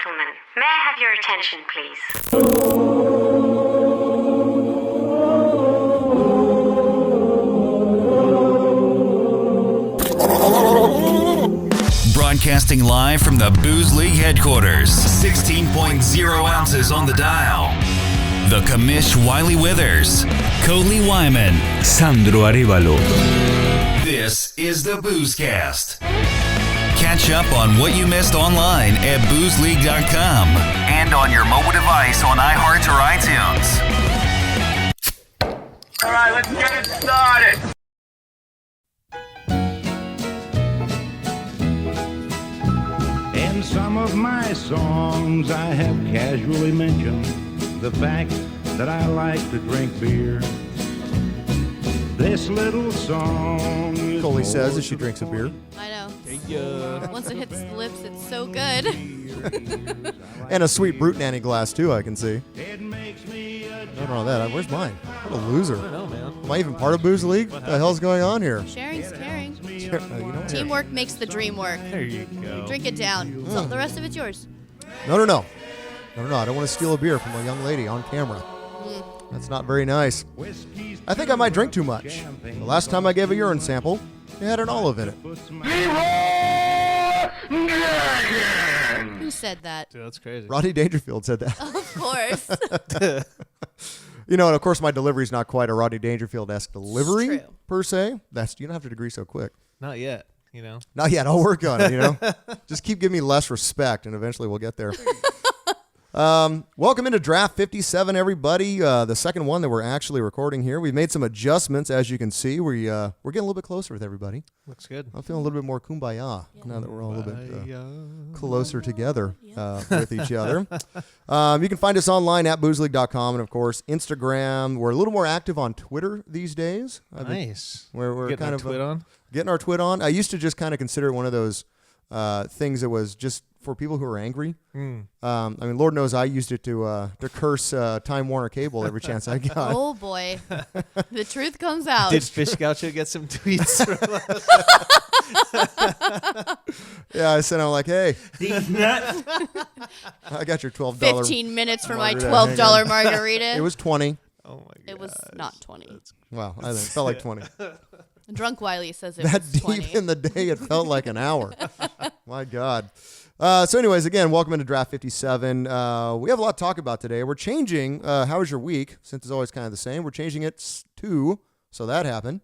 gentlemen, may I have your attention, please? Broadcasting live from the Booze League headquarters. 16.0 ounces on the dial. The Commish Wiley Withers, Coley Wyman, Sandro Arevalo. This is the Boozecast. Catch up on what you missed online at boozeleague.com and on your mobile device on iHeart or iTunes. All right, let's get it started. In some of my songs, I have casually mentioned the fact that I like to drink beer. This little song is Coley says as she drinks a beer. I know. Once it hits the lips, it's so good. And a sweet Brute Nanny glass, too, I can see. It makes me a I don't know that. Where's mine? What a loser. I don't know, man. Am I even part of Booze League? What the hell's going on here? Sharing's caring. You know what? Teamwork makes the dream work. There you go. Drink it down. So the rest of it's yours. No. I don't want to steal a beer from a young lady on camera. That's not very nice. I think I might drink too much. The last time I gave a urine sample, it had an olive in it. Who said that? Dude, that's crazy. Rodney Dangerfield said that. Of course. And of course, my delivery is not quite a Rodney Dangerfield-esque delivery, True. per se. You don't have to degree so quick. Not yet, you know. Not yet. I'll work on it, Just keep giving me less respect, and eventually we'll get there. Welcome into Draft 57, everybody. The second one that we're actually recording here. We've made some adjustments, as you can see. We're getting a little bit closer with everybody. Looks good. I'm feeling a little bit more kumbaya now that we're all a little bit closer together with each other. You can find us online at boozeleague.com and, of course, Instagram. We're a little more active on Twitter these days. Nice. We're getting kind our of twit on. getting our twit on. I used to just kind of consider it one of those things that was just for people who are angry. I mean, Lord knows I used it to curse Time Warner Cable every chance I got. Oh, boy. The truth comes out. Did Fish Gaucho get some tweets? Yeah, I said, I'm like, hey, I got your $12. 15 minutes for my margarita. $12 margarita. It was 20. Oh, my God. It was not 20. Wow, I think it felt like 20. Drunk Wiley says it That was deep 20. in the day, it felt like an hour. My God. So anyways, again, welcome into Draft 57. We have a lot to talk about today. We're changing How was your week? Since it's always kind of the same. We're changing it to, so that happened,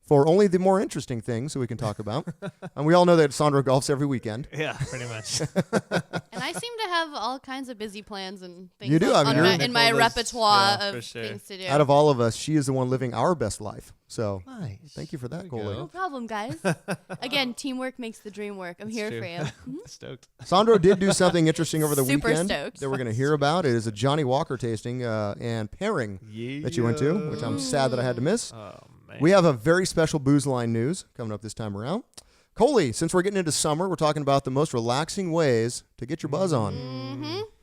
for only the more interesting things that we can talk about. And we all know that Sandro golfs every weekend. Yeah, pretty much. And I seem to have all kinds of busy plans and things You do, I mean, you're- in my Nicole does, repertoire yeah, of for sure. things to do. Out of all of us, she is the one living our best life. So Nice. thank you for that, There you Coley. go. No problem, guys. Again, teamwork makes the dream work. I'm here true. for you. Stoked. Sandro did do something interesting over the Super weekend stoked. that we're going to hear about. It is a Johnnie Walker tasting and pairing that you went to, which I'm sad that I had to miss. Oh, man. We have a very special Booze Line news coming up this time around. Coley, since we're getting into summer, we're talking about the most relaxing ways to get your buzz on.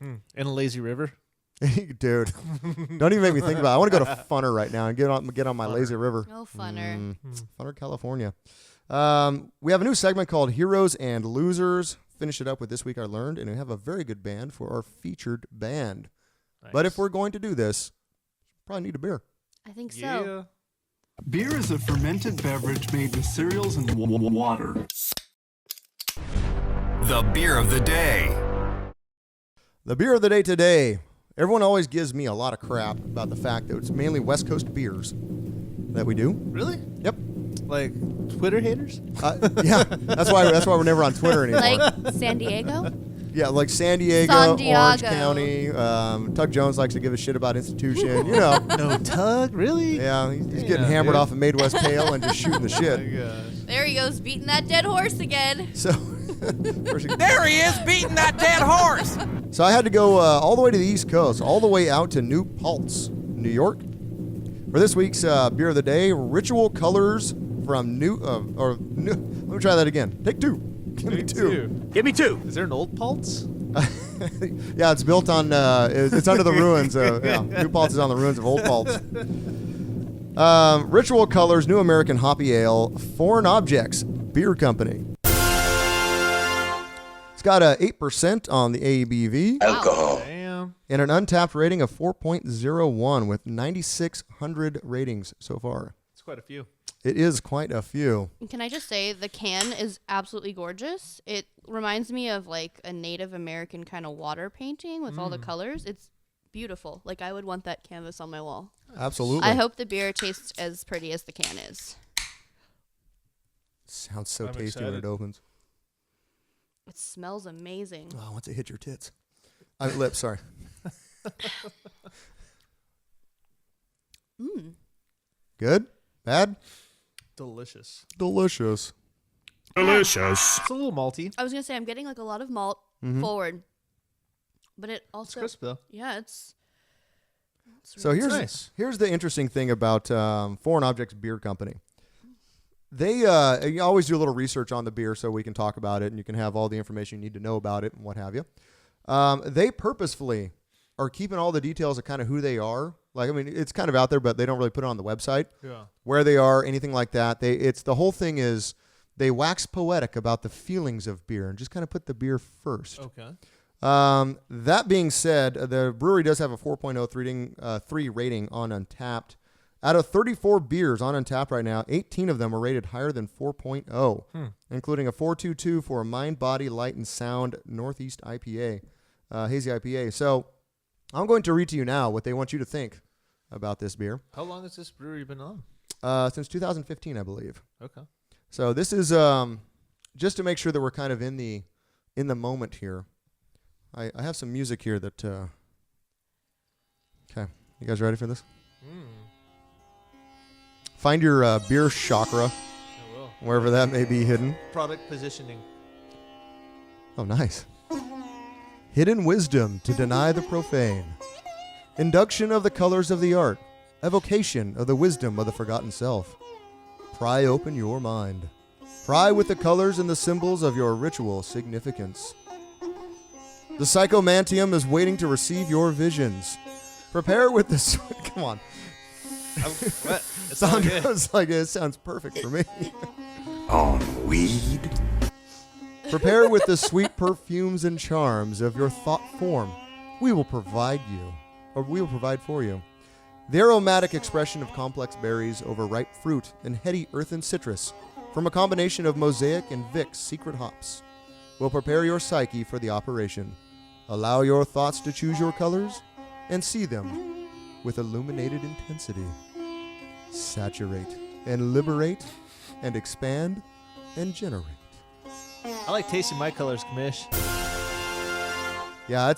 In a lazy river. Dude, don't even make me think about it. I want to go to Funner right now and get on my lazy river. No funner. Funner, California. We have a new segment called Heroes and Losers. Finish it up with This Week I Learned, and we have a very good band for our featured band. Nice. But if we're going to do this, probably need a beer. I think so. Yeah. Beer is a fermented beverage made with cereals and water. The beer of the day. The beer of the day today. Everyone always gives me a lot of crap about the fact that it's mainly West Coast beers that we do. Really? Yep. Like Twitter haters? Yeah, that's why we're never on Twitter anymore. Like San Diego? Yeah, like San Diego, Orange County. Tug Jones likes to give a shit about institution. You know. No Tug? Really? Yeah, he's getting hammered off a Made West Pale and just shooting the Oh, shit. my gosh. There he goes, beating that dead horse again. So, There he is, beating that dead horse. so I had to go all the way to the East Coast, all the way out to New Paltz, New York, for this week's beer of the day. Ritual Colors from Let me try that again. Take two. Give me two. Give me two. Is there an old Pulse? Yeah, it's built on. It's under the ruins. New Paltz is on the ruins of Old Paltz. Ritual Colors, New American Hoppy Ale, Foreign Objects Beer Company. It's got a 8% on the ABV. Alcohol. Damn. And an untapped rating of 4.01 with 9,600 ratings so far. It's quite a few. It is quite a few. Can I just say the can is absolutely gorgeous. It reminds me of like a Native American kind of water painting with all the colors. It's beautiful. Like I would want that canvas on my wall. Absolutely. I hope the beer tastes as pretty as the can is. Sounds so I'm tasty when excited. it opens. It smells amazing. Oh, once it hit your tits. Lips, sorry. Good? Bad? Delicious. Delicious. Delicious. It's a little malty. I was gonna say I'm getting like a lot of malt forward, but it also Crisp though. yeah, it's So here's nice. here's the interesting thing about Foreign Objects Beer Company. They you always do a little research on the beer so we can talk about it and you can have all the information you need to know about it and what have you. They purposefully are keeping all the details of kind of who they are. Like, I mean, it's kind of out there, but they don't really put it on the website. Yeah. Where they are, anything like that. It's the whole thing is they wax poetic about the feelings of beer and just kind of put the beer first. Okay. That being said, the brewery does have a 4.03 rating on Untapped. Out of 34 beers on Untapped right now, 18 of them are rated higher than 4.0, including a 4.22 for a Mind, Body, Light, and Sound Northeast IPA, hazy IPA. So I'm going to read to you now what they want you to think about this beer. How long has this brewery been on? Since 2015, I believe. Okay. So this is just to make sure that we're kind of in the moment here. I have some music here that. Okay, you guys ready for this? Find your beer chakra, I will. wherever that may be hidden. Product positioning. Oh, nice. Hidden wisdom to deny the profane. Induction of the colors of the art. Evocation of the wisdom of the forgotten self. Pry open your mind. Pry with the colors and the symbols of your ritual significance. The psychomantium is waiting to receive your visions. Prepare with the... Come on. What? It's all good. Sandro's like, it sounds perfect for me. On weed. Prepare with the sweet perfumes and charms of your thought form. We will provide for you. The aromatic expression of complex berries over ripe fruit and heady earthen citrus from a combination of Mosaic and Vic's secret hops will prepare your psyche for the operation. Allow your thoughts to choose your colors and see them with illuminated intensity. Saturate and liberate and expand and generate. I like tasting my colors, Kamish. Yeah,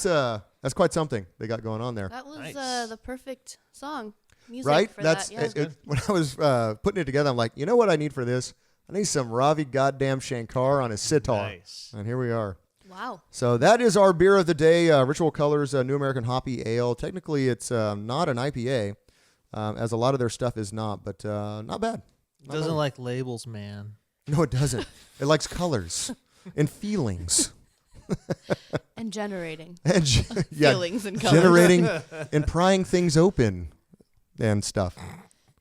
that's quite something they got going on there. That was Nice. the perfect song. Music Right? for That's that. Yeah. when I was putting it together, I'm like, you know what I need for this? I need some Ravi goddamn Shankar on a sitar. Nice. And here we are. Wow. So that is our beer of the day, Ritual Colors New American Hoppy Ale. Technically, it's not an IPA, as a lot of their stuff is not, but not bad. Not Doesn't bad. like labels, man. No, it doesn't. It likes colors and feelings. And generating And feelings and colors. generating and prying things open and stuff.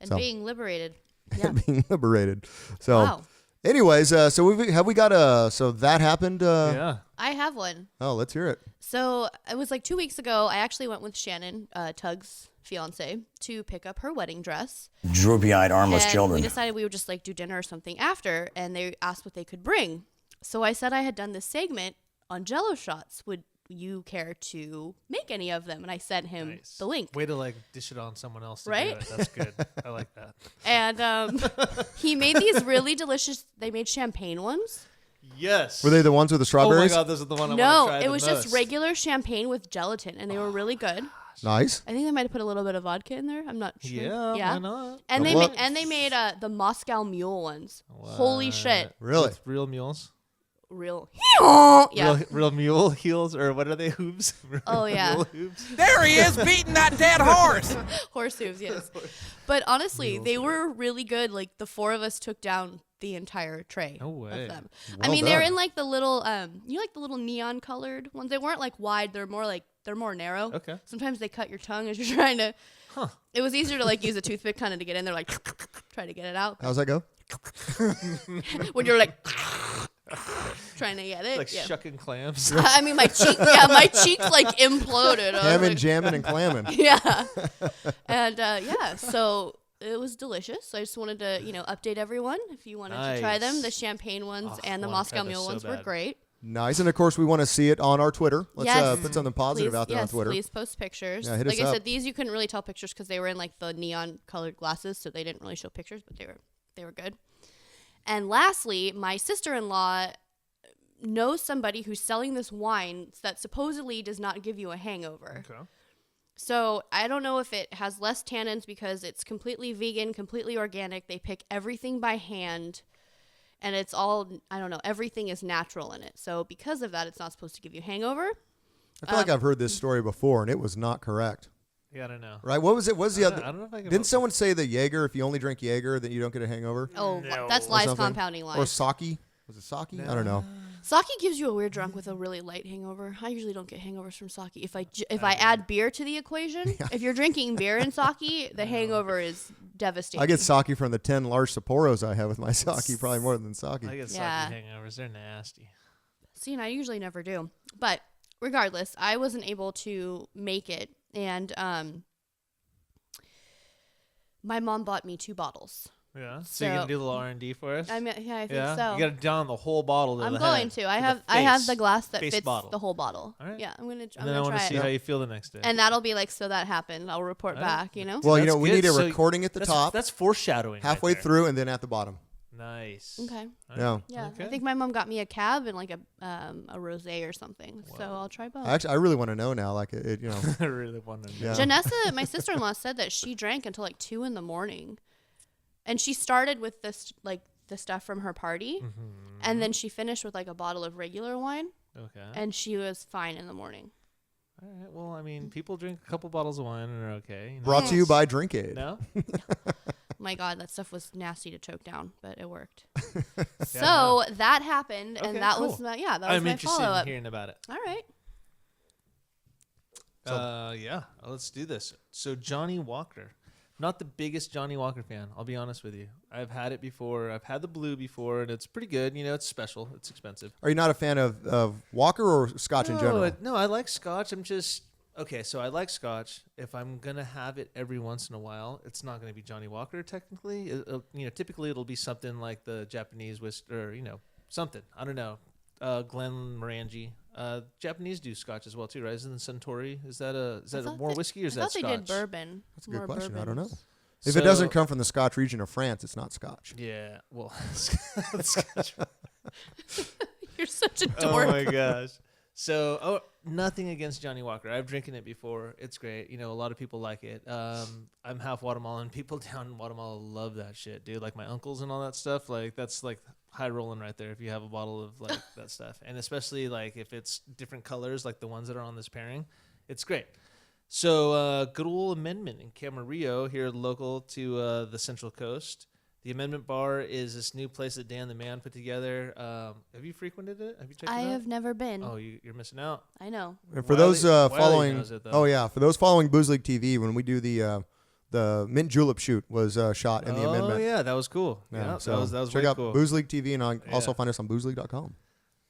and so. being liberated. Yeah. Being liberated. So, Wow. anyways, so we got so that happened. Yeah. I have one. Oh, let's hear it. So it was like 2 weeks ago. I actually went with Shannon, Tug's fiance, to pick up her wedding dress. Droopy-eyed, armless And children. we decided we would just like do dinner or something after, and they asked what they could bring. So I said I had done this segment on Jell-O shots. Would you care to make any of them? And I sent him Nice. the link. Way to like dish it on someone else. To do Right? it. That's good. I like that. And he made these really delicious. They made champagne ones. Yes. Were they the ones with the Oh my strawberries? god, this is the one I No, want to try it was the just most. regular champagne with gelatin, and they were really good. Nice. I think they might have put a little bit of vodka in there. I'm not sure. Yeah, why not? And they Double made up. the Moscow Mule ones. Holy shit, Really? With real mules? real. Yeah. Real mule heels, or what are they, hooves? Oh, yeah. Mule hooves? There he is beating that dead horse. Horse hooves, yes. But honestly, they were really good. Like the four of us took down the entire tray No way. of them. Well I mean, they're done. in like the little like the little neon colored ones. They weren't like wide. They're more narrow. Okay. Sometimes they cut your tongue as you're trying to. It was easier to like use a toothpick kind of to get in there, like try to get it out. How's that go? When you're like trying to get it. Like yeah. shucking clams. I mean, my cheeks like imploded. I was Hamming, like, jamming, and clamming. yeah. And so it was delicious. So I just wanted to, update everyone. If you wanted to try them, Nice. the champagne ones Oh, and the I wanna try Moscow those Mule so ones were bad. great. Nice. And of course, we want to see it on our Twitter. Let's Yes. put something positive Please, out there on Twitter. Please post pictures. Yeah, hit like us I up. said, these you couldn't really tell pictures because they were in like the neon colored glasses, so they didn't really show pictures, but they were good. And lastly, my sister-in-law knows somebody who's selling this wine that supposedly does not give you a hangover. Okay. So I don't know if it has less tannins because it's completely vegan, completely organic. They pick everything by hand. And it's all, I don't know, everything is natural in it. So because of that, it's not supposed to give you a hangover. I feel like I've heard this story before, and it was not correct. Yeah, I don't know. Right? What was it? What was the other? I don't know if I can. Didn't someone say that Jaeger, if you only drink Jaeger, that you don't get a hangover? Oh, No. that's Or lies something? compounding lies. Or sake? Was it sake? I don't know. Sake gives you a weird drunk with a really light hangover. I usually don't get hangovers from sake. If I add beer to the equation, if you're drinking beer and sake, the hangover is devastating. I get sake from the 10 large Sapporos I have with my sake, probably more than sake. I get sake Yeah. hangovers. They're nasty. See, and I usually never do. But regardless, I wasn't able to make it, and my mom bought me 2 bottles. Yeah. So you're gonna So- do a little R&D for us? I think yeah. so. You gotta down the whole bottle. To I'm the going head, to. I to the have face. the glass that Face fits bottle. the whole bottle. All right. Yeah, I'm gonna And then I try want to see it. how you feel the next day. And that'll be like, so that happened. I'll report All right. back. You know. Well, That's we good. need a So recording at the top, That's foreshadowing. halfway right there. through, and then at the bottom. Nice. Okay. Yeah. Yeah, Okay. I think my mom got me a cab and like a rosé or something. So I'll try both. I really want to know now. Like I really want to know. Yeah. Janessa, my sister-in-law, said that she drank until like 2 a.m, and she started with this like the stuff from her party, and then she finished with like a bottle of regular wine, Okay. and she was fine in the morning. All right. Well, I mean, people drink a couple bottles of wine and are okay. Brought to you by Drink Aid. No. My God, that stuff was nasty to choke down, but it worked. So that happened, Okay, and that cool. was that was I'm my interested follow-up. in hearing about it. All right. Yeah, let's do this. So Johnnie Walker, not the biggest Johnnie Walker fan. I'll be honest with you. I've had it before. I've had the blue before, and it's pretty good. You know, it's special. It's expensive. Are you not a fan of Walker or Scotch in general? No, I like Scotch. I'm just okay. So I like Scotch. If I'm gonna have it every once in a while, it's not gonna be Johnnie Walker. Technically, typically it'll be something like the Japanese whiskey, or something. I don't know. Glenmorangie. Japanese do Scotch as well too, right? Isn't it Suntory? Is that more whiskey or is I that thought Scotch? they did bourbon. That's a good More question. I don't bourbon. know. If it doesn't come from the Scotch region of France, it's not Scotch. Yeah. Well. Scotch. You're such a Oh dork. my gosh. So, nothing against Johnnie Walker. I've drinking it before. It's great. A lot of people like it. I'm half Guatemalan. People down in Guatemala love that shit, dude. Like my uncles and all that stuff. Like that's like high rolling right there. If you have a bottle of like that stuff, and especially like if it's different colors, like the ones that are on this pairing, it's great. So, good old Amendment in Camarillo here, local to the Central Coast. The Amendment Bar is this new place that Dan the Man put together. Have you frequented it? Have you checked it out? I have never been. Oh, you're missing out. I know. And for Wiley- those Wiley following, knows it, though. for those following Booze League TV, when we do the Mint Julep shoot was shot in the Amendment. Oh yeah, that was cool. Yeah, so that was check way out cool. Booze League TV and also Yeah. find us on boozeleague.com.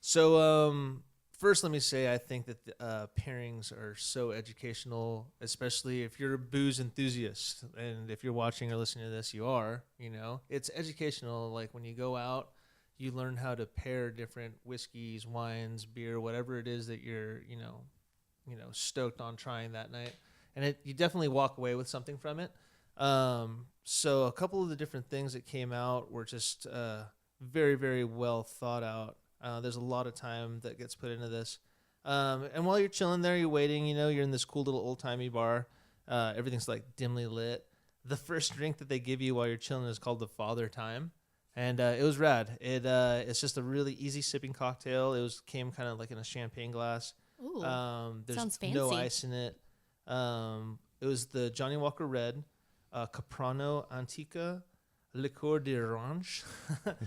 So first, let me say I think that pairings are so educational, especially if you're a booze enthusiast, and if you're watching or listening to this, you are. It's educational. Like when you go out, you learn how to pair different whiskeys, wines, beer, whatever it is that you're stoked on trying that night. And you definitely walk away with something from it. So a couple of the different things that came out were just very, very well thought out. There's a lot of time that gets put into this. And while you're chilling there, you're waiting, you're in this cool little old-timey bar. Everything's like dimly lit. The first drink that they give you while you're chilling is called the Father Time. And it was rad. It's just a really easy sipping cocktail. Came kind of like in a champagne glass. Ooh, There's sounds no fancy. ice in it. It was the Johnnie Walker Red, Caprano Antica, Liqueur d'Orange,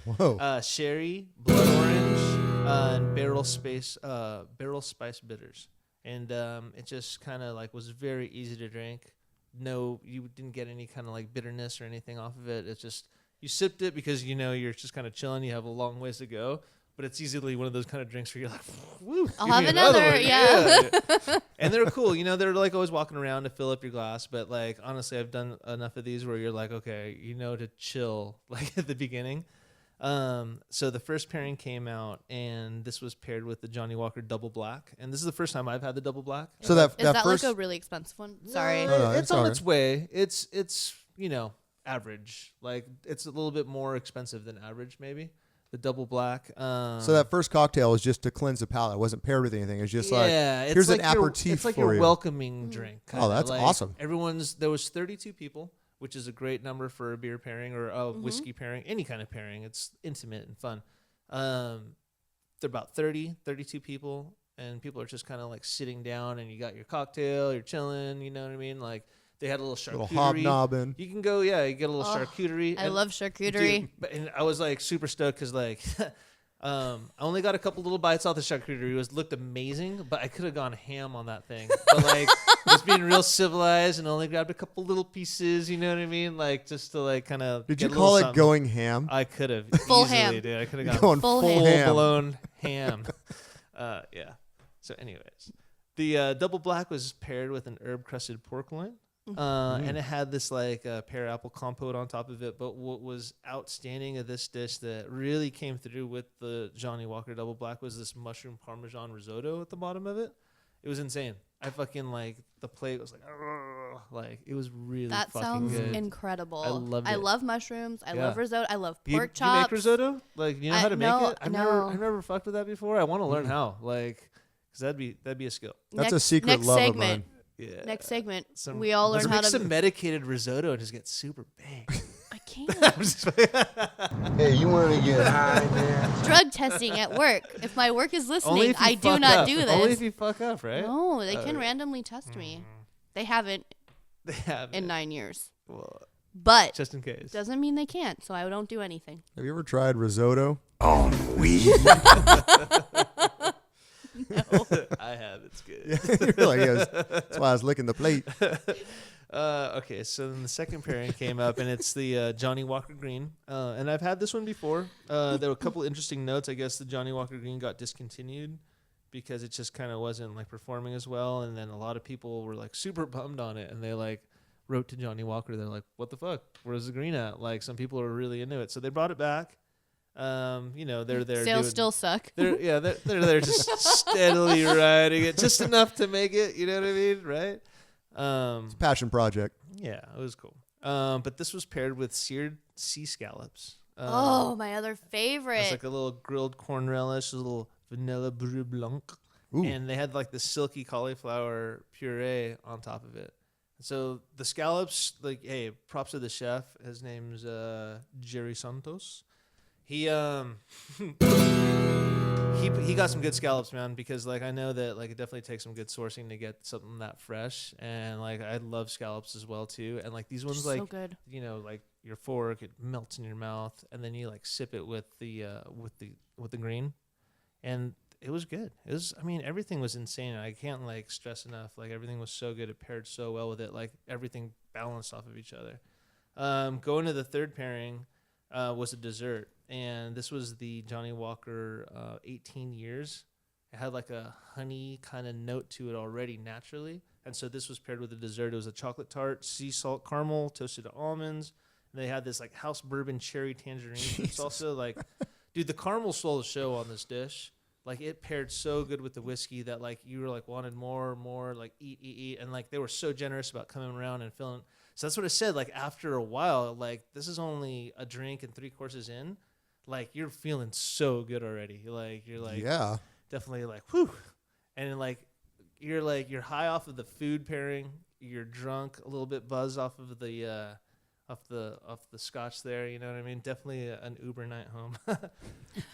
Whoa. Sherry, Blood Orange, and Barrel Spice Bitters. And it just kind of like was very easy to drink. No, you didn't get any kind of like bitterness or anything off of it. It's just you sipped it because you're just kind of chilling. You have a long ways to go, but it's easily one of those kind of drinks where you're like, woo, I'll give have me another. one. Yeah. And they're cool. You know, they're like always walking around to fill up your glass. But like, honestly, I've done enough of these where you're like, okay, you know, to chill like at the beginning. So the first pairing came out, and this was paired with the Johnnie Walker Double Black. And this is the first time I've had the Double Black. So Is that first, like a really expensive one? Sorry. No, it's on alright. its way. It's you know, average. Like, it's a little bit more expensive than average, maybe. The Double Black. so that first cocktail was just to cleanse the palate. It wasn't paired with anything. It was just like, here's like an aperitif It's like for your you. welcoming drink. Oh, that's like awesome. There was 32 people, which is a great number for a beer pairing or a whiskey pairing, any kind of pairing. It's intimate and fun. They're about 32 people, and people are just kind of like sitting down, and you got your cocktail, you're chilling, you know what I mean? Like, they had a little charcuterie. Little hobnobbing. You can go, you get a little charcuterie. I love charcuterie. Dude, and I was like super stoked because like I only got a couple little bites off the charcuterie. It looked amazing, but I could have gone ham on that thing. But like, just being real civilized and only grabbed a couple little pieces. You know what I mean? Like, just to like kind of. Did you call it going ham? I could have Full easily, ham. dude. I could have Going gone full ham. blown ham. Yeah. So, anyways, the Double Black was paired with an herb crusted pork loin. And it had this like pear apple compote on top of it. But what was outstanding of this dish that really came through with the Johnnie Walker Double Black was this mushroom parmesan risotto at the bottom of it. It was insane. I fucking like the plate was like it was really That fucking sounds good. incredible. I loved it. I love mushrooms. I Yeah. love risotto. I love You pork chops. make risotto? Like, you know how to make no, it? I've no. never fucked with that before. I want to learn how. Like, because that'd be a skill. That's a secret next love segment. of mine. Yeah. Next segment, we all Let's learn how make to. some medicated risotto and just get super big. I can't. Hey, you want to get high, man? Drug testing at work. If my work is Only listening, if you I do fuck not up. do this. Only if you fuck up, right? No, they can randomly test me. They haven't They have in it. 9 years. Well, But just in case. doesn't mean they can't, so I don't do anything. Have you ever tried risotto? On weed? I have. It's good. You're like, yes. That's why I was licking the plate. Okay, so then the second pairing came up, and it's the Johnnie Walker Green. And I've had this one before. There were a couple interesting notes. I guess the Johnnie Walker Green got discontinued because it just kind of wasn't like performing as well. And then a lot of people were like super bummed on it, and they like wrote to Johnnie Walker. They're like, "What the fuck? Where's the green at?" Like, some people are really into it, so they brought it back. You know, they're there. Sales still suck. They're there just steadily riding it, just enough to make it. You know what I mean, right? It's a passion project. Yeah, it was cool. But this was paired with seared sea scallops. Oh, my other favorite. It's like a little grilled corn relish, a little vanilla brie blanc, Ooh. and they had like the silky cauliflower puree on top of it. So the scallops, like, hey, props to the chef. His name's Jerry Santos. He got some good scallops, man, because like I know that like it definitely takes some good sourcing to get something that fresh, and like I love scallops as well too, and like these ones So like good. you know, like your fork, it melts in your mouth, and then you like sip it with the green, and it was good. It was, I mean, everything was insane. I can't like stress enough, like everything was so good. It paired so well with it, like everything balanced off of each other. Going to the third pairing was a dessert. And this was the Johnnie Walker 18 years. It had like a honey kind of note to it already naturally. And so this was paired with a dessert. It was a chocolate tart, sea salt caramel, toasted almonds. And they had this like house bourbon cherry tangerine. It's also like, dude, the caramel stole the show on this dish. Like, it paired so good with the whiskey that like you were like wanted more, like eat. And like they were so generous about coming around and filling. So that's what I said. Like, after a while, like this is only a drink and 3 courses in. Like, you're feeling so good already. You're like, Yeah. definitely like, whew. And you're high off of the food pairing. You're drunk, a little bit buzzed off of the scotch there. You know what I mean? Definitely an Uber night home.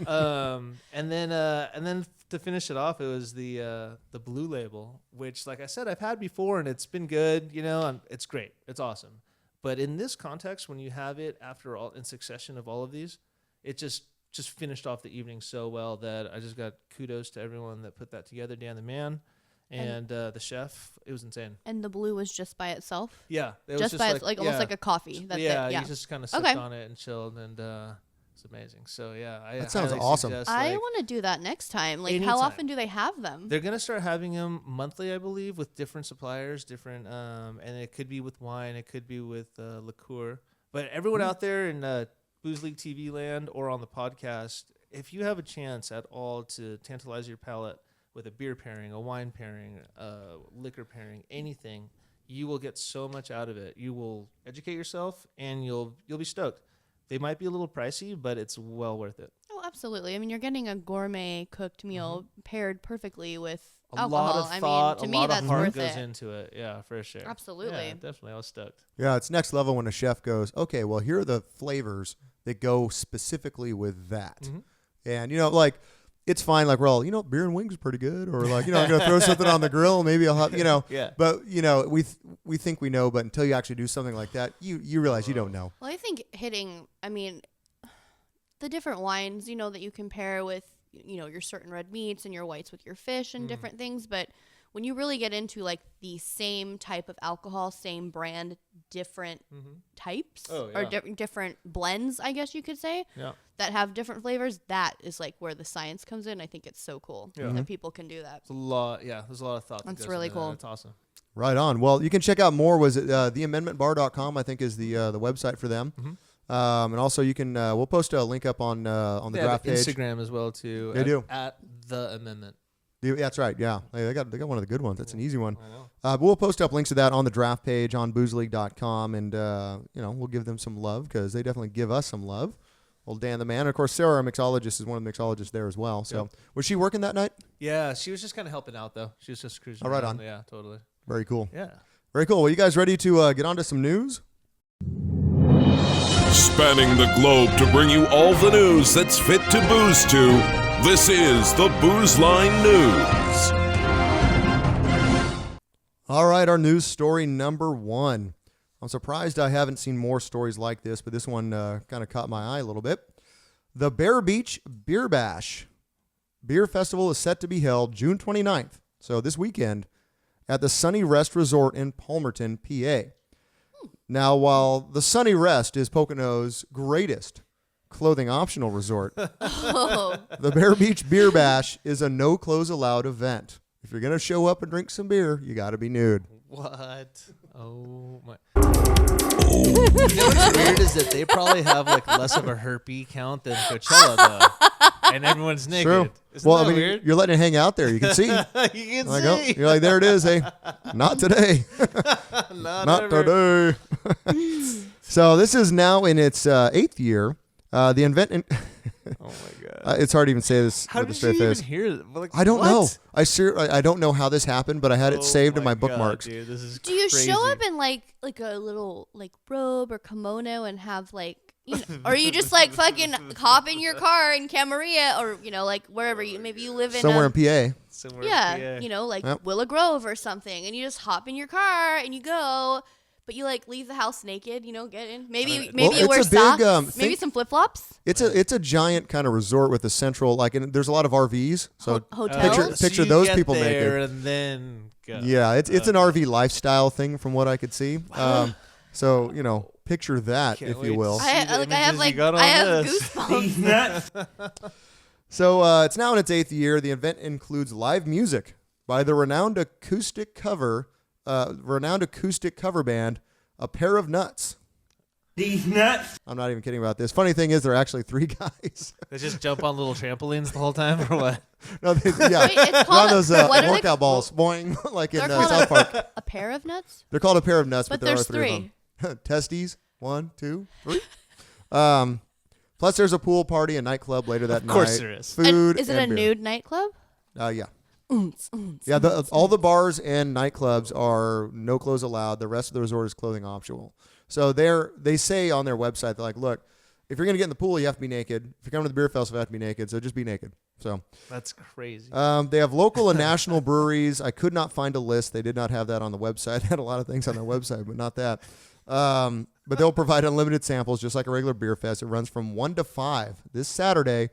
And then to finish it off, it was the Blue Label, which, like I said, I've had before and it's been good. You know, and it's great. It's awesome. But in this context, when you have it after all in succession of all of these, it just finished off the evening so well that I just got kudos to everyone that put that together. Dan the man and the chef. It was insane. And the blue was just by itself? Yeah. It was just by like, almost like a coffee. That's yeah, it. Yeah. you just kind of sipped Okay. on it and chilled. And It's amazing. So yeah, That sounds highly awesome. suggest, I like, want to do that next time. Like, how anytime. often do they have them? They're gonna start having them monthly, I believe, with different suppliers, different, and it could be with wine, it could be with liqueur. But everyone out there in Booze League TV land or on the podcast, if you have a chance at all to tantalize your palate with a beer pairing, a wine pairing, a liquor pairing, anything, you will get so much out of it. You will educate yourself, and you'll be stoked. They might be a little pricey, but it's well worth it. Oh, absolutely. I mean, you're getting a gourmet cooked meal paired perfectly with A alcohol. lot of thought, I mean, to a me, lot that's of heart worth goes it. into it. Yeah, for sure. Absolutely. Yeah, definitely. I was stoked. Yeah, it's next level when a chef goes, okay, well, here are the flavors that go specifically with that. And, like, it's fine. Like, we're all, beer and wings are pretty good. Or, like, I'm going to throw something on the grill. Maybe I'll have, Yeah. But, we think we know. But until you actually do something like that, you realize you don't know. Well, I think the different wines, that you compare with, your certain red meats and your whites with your fish and different things. But when you really get into like the same type of alcohol, same brand, different types or different blends, I guess you could say, that have different flavors, that is like where the science comes in. I think it's so cool that people can do that. It's a lot. Yeah, there's a lot of thought. That's really cool. That's awesome. Right on. Well, you can check out more. Was it theamendmentbar.com, I think, is the website for them. And also you can we'll post a link up on the draft page. Instagram as well too. They do at the amendment. Yeah, that's right. Yeah, they got one of the good ones. That's an easy one. I know. But we'll post up links to that on the draft page on boozeleague.com, and we'll give them some love because they definitely give us some love. Old Dan the man, and of course Sarah, our mixologist, is one of the mixologists there as well. So was she working that night? Yeah, she was just kind of helping out though. She was just cruising. Oh, right around. on. Yeah, totally. Very cool. Yeah. Very cool. Well, you guys ready to get on to some news? Spanning the globe to bring you all the news that's fit to booze to, this is the Booze Line News. All right, our news story number one. I'm surprised I haven't seen more stories like this, but this one kind of caught my eye a little bit. The Bear Beach Beer Bash Beer Festival is set to be held June 29th, so this weekend, at the Sunny Rest Resort in Palmerton, PA. Now, while the Sunny Rest is Pocono's greatest clothing optional resort, the Bear Beach Beer Bash is a no clothes allowed event. If you're going to show up and drink some beer, you got to be nude. What? Oh my! You know what's weird is that they probably have like less of a herpy count than Coachella though, and everyone's naked. True. Isn't that weird? You're letting it hang out there. You can see. You can like, see. oh, you're like, there it is. Hey, not today. Not today. So this is now in its 8th year. The event. Oh my god! It's hard to even say this How with a did straight you face. even hear that? Like, I don't what? know. I don't know how this happened, but I had it saved in my God, bookmarks. dude, this is Do you crazy. show up in like a little like robe or kimono and have like or you just like fucking hop in your car in Camarillo or like wherever maybe you live in Somewhere in PA. Somewhere yeah, in PA. like Yep. Willow Grove or something, and you just hop in your car and you go, but you like leave the house naked, get in. Maybe Well, you wear it's a big, socks, maybe think- some flip flops. It's a giant kind of resort with a central and there's a lot of RVs. So Hotels? picture you those get people there naked. and then go. Yeah, it's an RV lifestyle thing from what I could see. So picture that, Can't if wait you to will. see I the have images you got on this. goosebumps. So it's now in its 8th year. The event includes live music by the renowned acoustic cover band, A Pair of Nuts. These nuts. I'm not even kidding about this. Funny thing is, they're actually 3 guys. They just jump on little trampolines the whole time, or what? No, Wait, it's they're called on those what are they- workout balls, boing, like in They're called South Park. a pair of nuts. They're called A Pair of Nuts, but, But there are there's 3 of them. Testes, 1, 2, 3. Plus, there's a pool party and nightclub later that night. Of course there is. Food And is it a and beer. nude nightclub? Yeah. Yeah, all the bars and nightclubs are no clothes allowed. The rest of the resort is clothing optional. So they say on their website, they're like, look, if you're going to get in the pool, you have to be naked. If you're coming to the beer festival, you have to be naked. So just be naked. So That's crazy. they have local and national breweries. I could not find a list. They did not have that on the website. They had a lot of things on their website, but not that. But they'll provide unlimited samples, just like a regular beer fest. It runs from 1 to 5 this Saturday.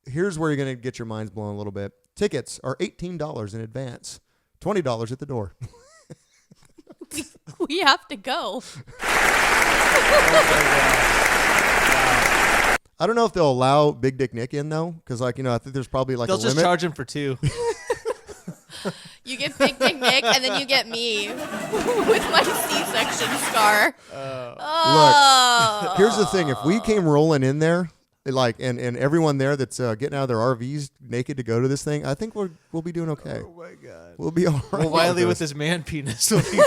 Here's where you're going to get your minds blown a little bit. Tickets are $18 in advance, $20 at the door. We have to go. I don't know if they'll allow Big Dick Nick in though, because I think there's probably like They'll a just limit. charge him for 2. You get Big Dick Nick, and then you get me with my C-section scar. Look, here's the thing: if we came rolling in there, and everyone there that's getting out of their RVs naked to go to this thing, I think we'll be doing okay. Oh my God, we'll be all right. Well, Wiley with his man penis will be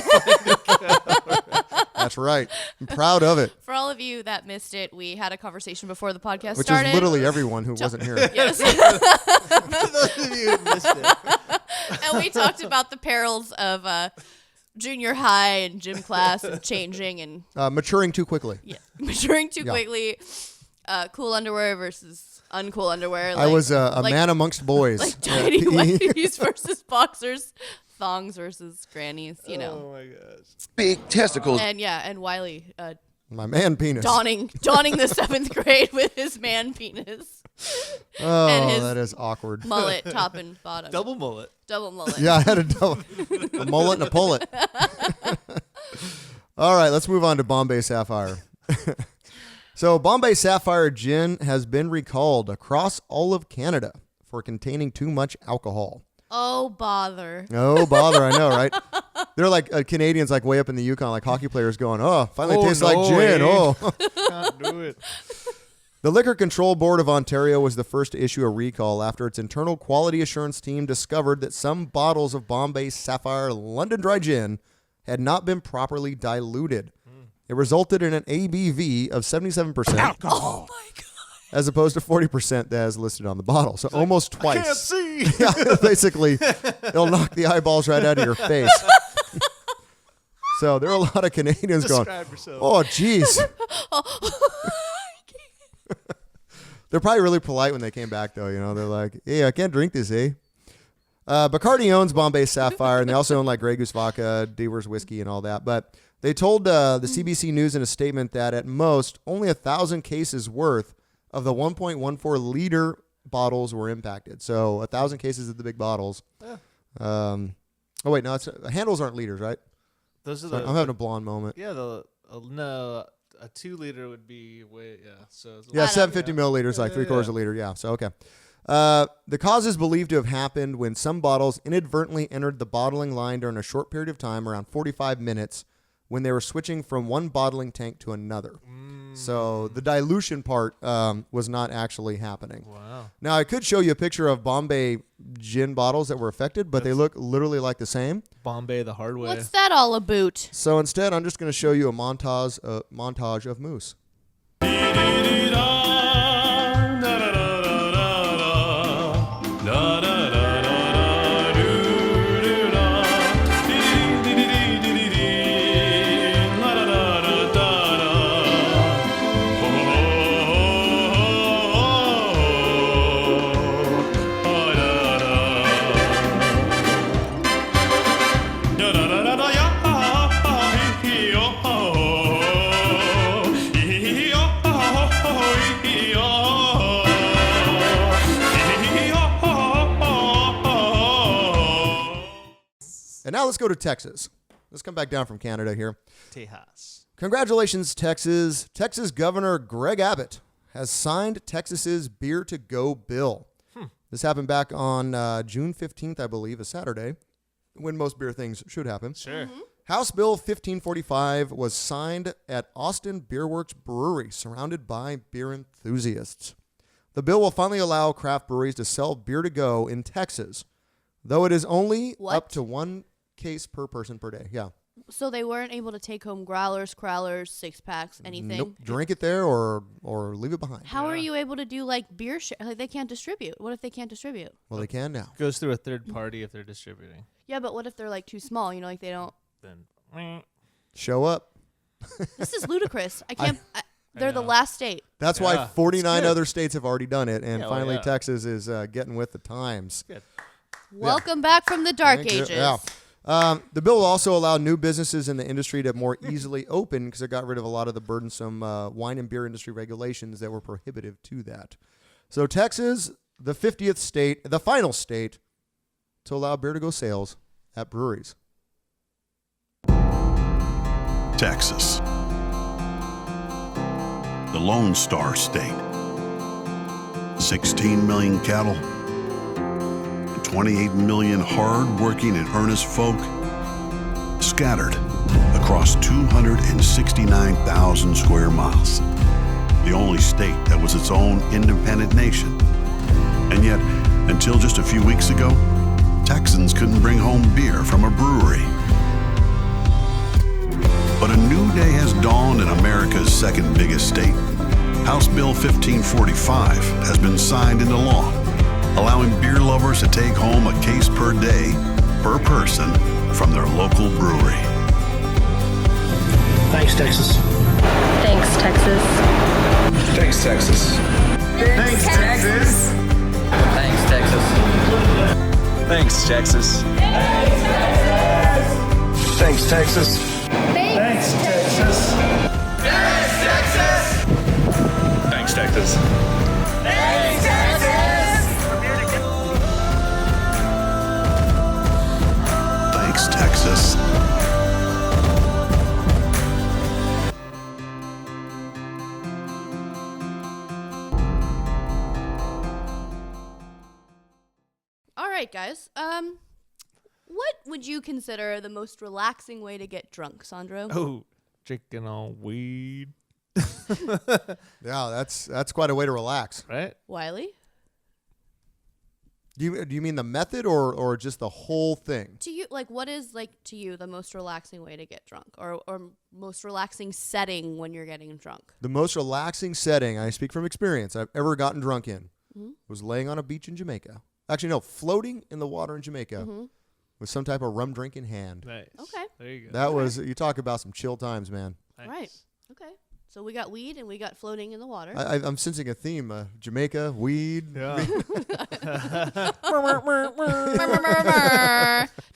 That's right. I'm proud of it. For all of you that missed it, we had a conversation before the podcast Which started. is literally everyone who wasn't here. Yes. For those of you who missed it. And we talked about the perils of junior high and gym class and changing and maturing too quickly. Yeah, maturing too quickly. Cool underwear versus uncool underwear. I was a man amongst boys. Like tidy whities versus boxers. Thongs versus grannies, you know. Oh my gosh. Big testicles. And Wiley my man penis. donning the 7th grade with his man penis. Oh, and his that is awkward. Mullet, top and bottom. Double mullet. Double mullet. Yeah, I had a mullet and a pullet. All right, let's move on to Bombay Sapphire. So Bombay Sapphire Gin has been recalled across all of Canada for containing too much alcohol. Oh, bother. Oh, bother. I know, right? They're like Canadians like way up in the Yukon, like hockey players going, oh, finally tastes like gin. Oh. Can't do it. The Liquor Control Board of Ontario was the first to issue a recall after its internal quality assurance team discovered that some bottles of Bombay Sapphire London Dry Gin had not been properly diluted. It resulted in an ABV of 77%. Alcohol. Oh, my God. As opposed to 40% that is listed on the bottle. So almost twice. I can't see. Yeah, basically, it'll knock the eyeballs right out of your face. So there are a lot of Canadians Describe going, yourself. oh, geez. They're probably really polite when they came back, though. You know, they're like, hey, I can't drink this, eh? Bacardi owns Bombay Sapphire, and they also own like Grey Goose Vodka, Deaver's Whiskey, and all that. But they told the CBC News in a statement that at most, only 1,000 cases worth of the 1.14 liter bottles were impacted. So 1,000 cases of the big bottles. Oh, wait, no, handles aren't liters, right? Those are Sorry, I'm having a blonde moment. Yeah, no, a 2 liter would be way, yeah. So it's Yeah, 750 milliliters, like 3/4 of a liter. Yeah, so okay. The cause is believed to have happened when some bottles inadvertently entered the bottling line during a short period of time, around 45 minutes, when they were switching from one bottling tank to another. So the dilution part was not actually happening. Wow. Now, I could show you a picture of Bombay gin bottles that were affected, but they look literally like the same. Bombay the hard way. What's that all about? So instead, I'm just going to show you a montage of moose. And now let's go to Texas. Let's come back down from Canada here. Tejas. Congratulations, Texas. Texas Governor Greg Abbott has signed Texas's Beer to Go bill. This happened back on June 15th, I believe, a Saturday, when most beer things should happen. Sure. House Bill 1545 was signed at Austin Beer Works Brewery, surrounded by beer enthusiasts. The bill will finally allow craft breweries to sell beer to go in Texas, though it is only up to 1 case per person per day. Yeah. So they weren't able to take home growlers, crowlers, 6-packs, anything? Nope. Drink it there or leave it behind. How are you able to do like beer like they can't distribute? What if they can't distribute? Well, they can now. Goes through a third party if they're distributing. Yeah, but what if they're like too small? You know, like they don't. Then Show up. This is ludicrous. I can't. They're the last state. That's why 49 other states have already done it, and Yeah, finally Texas is getting with the times. good. Welcome back from the dark Thank you. ages. Yeah. The bill will also allow new businesses in the industry to more easily open because it got rid of a lot of the burdensome wine and beer industry regulations that were prohibitive to that. So Texas, the 50th state, the final state to allow beer to go sales at breweries. Texas, the Lone Star State. 16 million cattle, 28 million hard-working and earnest folk scattered across 269,000 square miles. The only state that was its own independent nation. And yet, until just a few weeks ago, Texans couldn't bring home beer from a brewery. But a new day has dawned in America's second biggest state. House Bill 1545 has been signed into law, allowing beer lovers to take home a case per day, per person, from their local brewery. Thanks, Texas. Thanks, Texas. Thanks, Texas. Thanks, Texas. Thanks, Texas. Thanks, Texas. Thanks, Texas. Thanks, Texas. Thanks, Texas. Thanks, Texas. Thanks, Texas. Thanks, Texas. All right, guys. What would you consider the most relaxing way to get drunk, Sandro? Oh, drinking on weed. Yeah, that's quite a way to relax. Right? Wiley? Do you mean the method or just the whole thing? To you, like, what is, like, to you the most relaxing way to get drunk, or most relaxing setting when you're getting drunk? The most relaxing setting, I speak from experience, I've ever gotten drunk in was laying on a beach in Jamaica. Actually, no, floating in the water in Jamaica with some type of rum drink in hand. Nice. Okay. There you go. That was, you talk about some chill times, man. Nice. Right. Okay. So we got weed and we got floating in the water. I'm sensing a theme. Jamaica, weed. Yeah.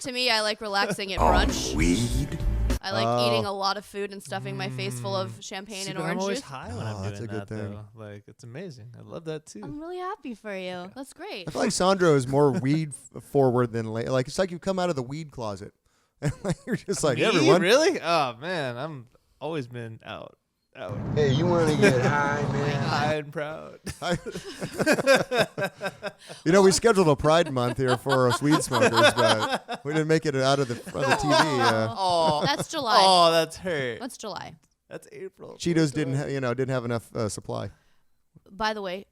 To me, I like relaxing at brunch. Weed. I like eating a lot of food and stuffing my face full of champagne and but orange I'm always juice. high when I'm that's doing a good that, thing. though. Like, it's amazing. I love that, too. I'm really happy for you. That's great. I feel like Sandro is more weed forward than like it's like you come out of the weed closet. And like, you're just like Me? everyone. Really? Oh, man. I'm always been out. Hey, you want to get high, man? High and proud. You know, we scheduled a Pride Month here for us weed smokers, but we didn't make it out of the TV. Oh, That's July. Oh, that's hurt. That's July. That's April. Cheetos didn't have enough supply. By the way,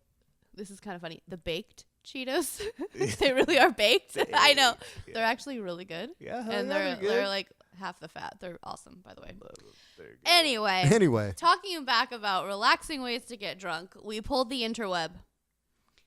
this is kind of funny. The baked Cheetos, they really are baked. I know. They're actually really good. Yeah, and they're they're like half the fat. They're awesome, by the way. Anyway, talking back about relaxing ways to get drunk, we pulled the interweb.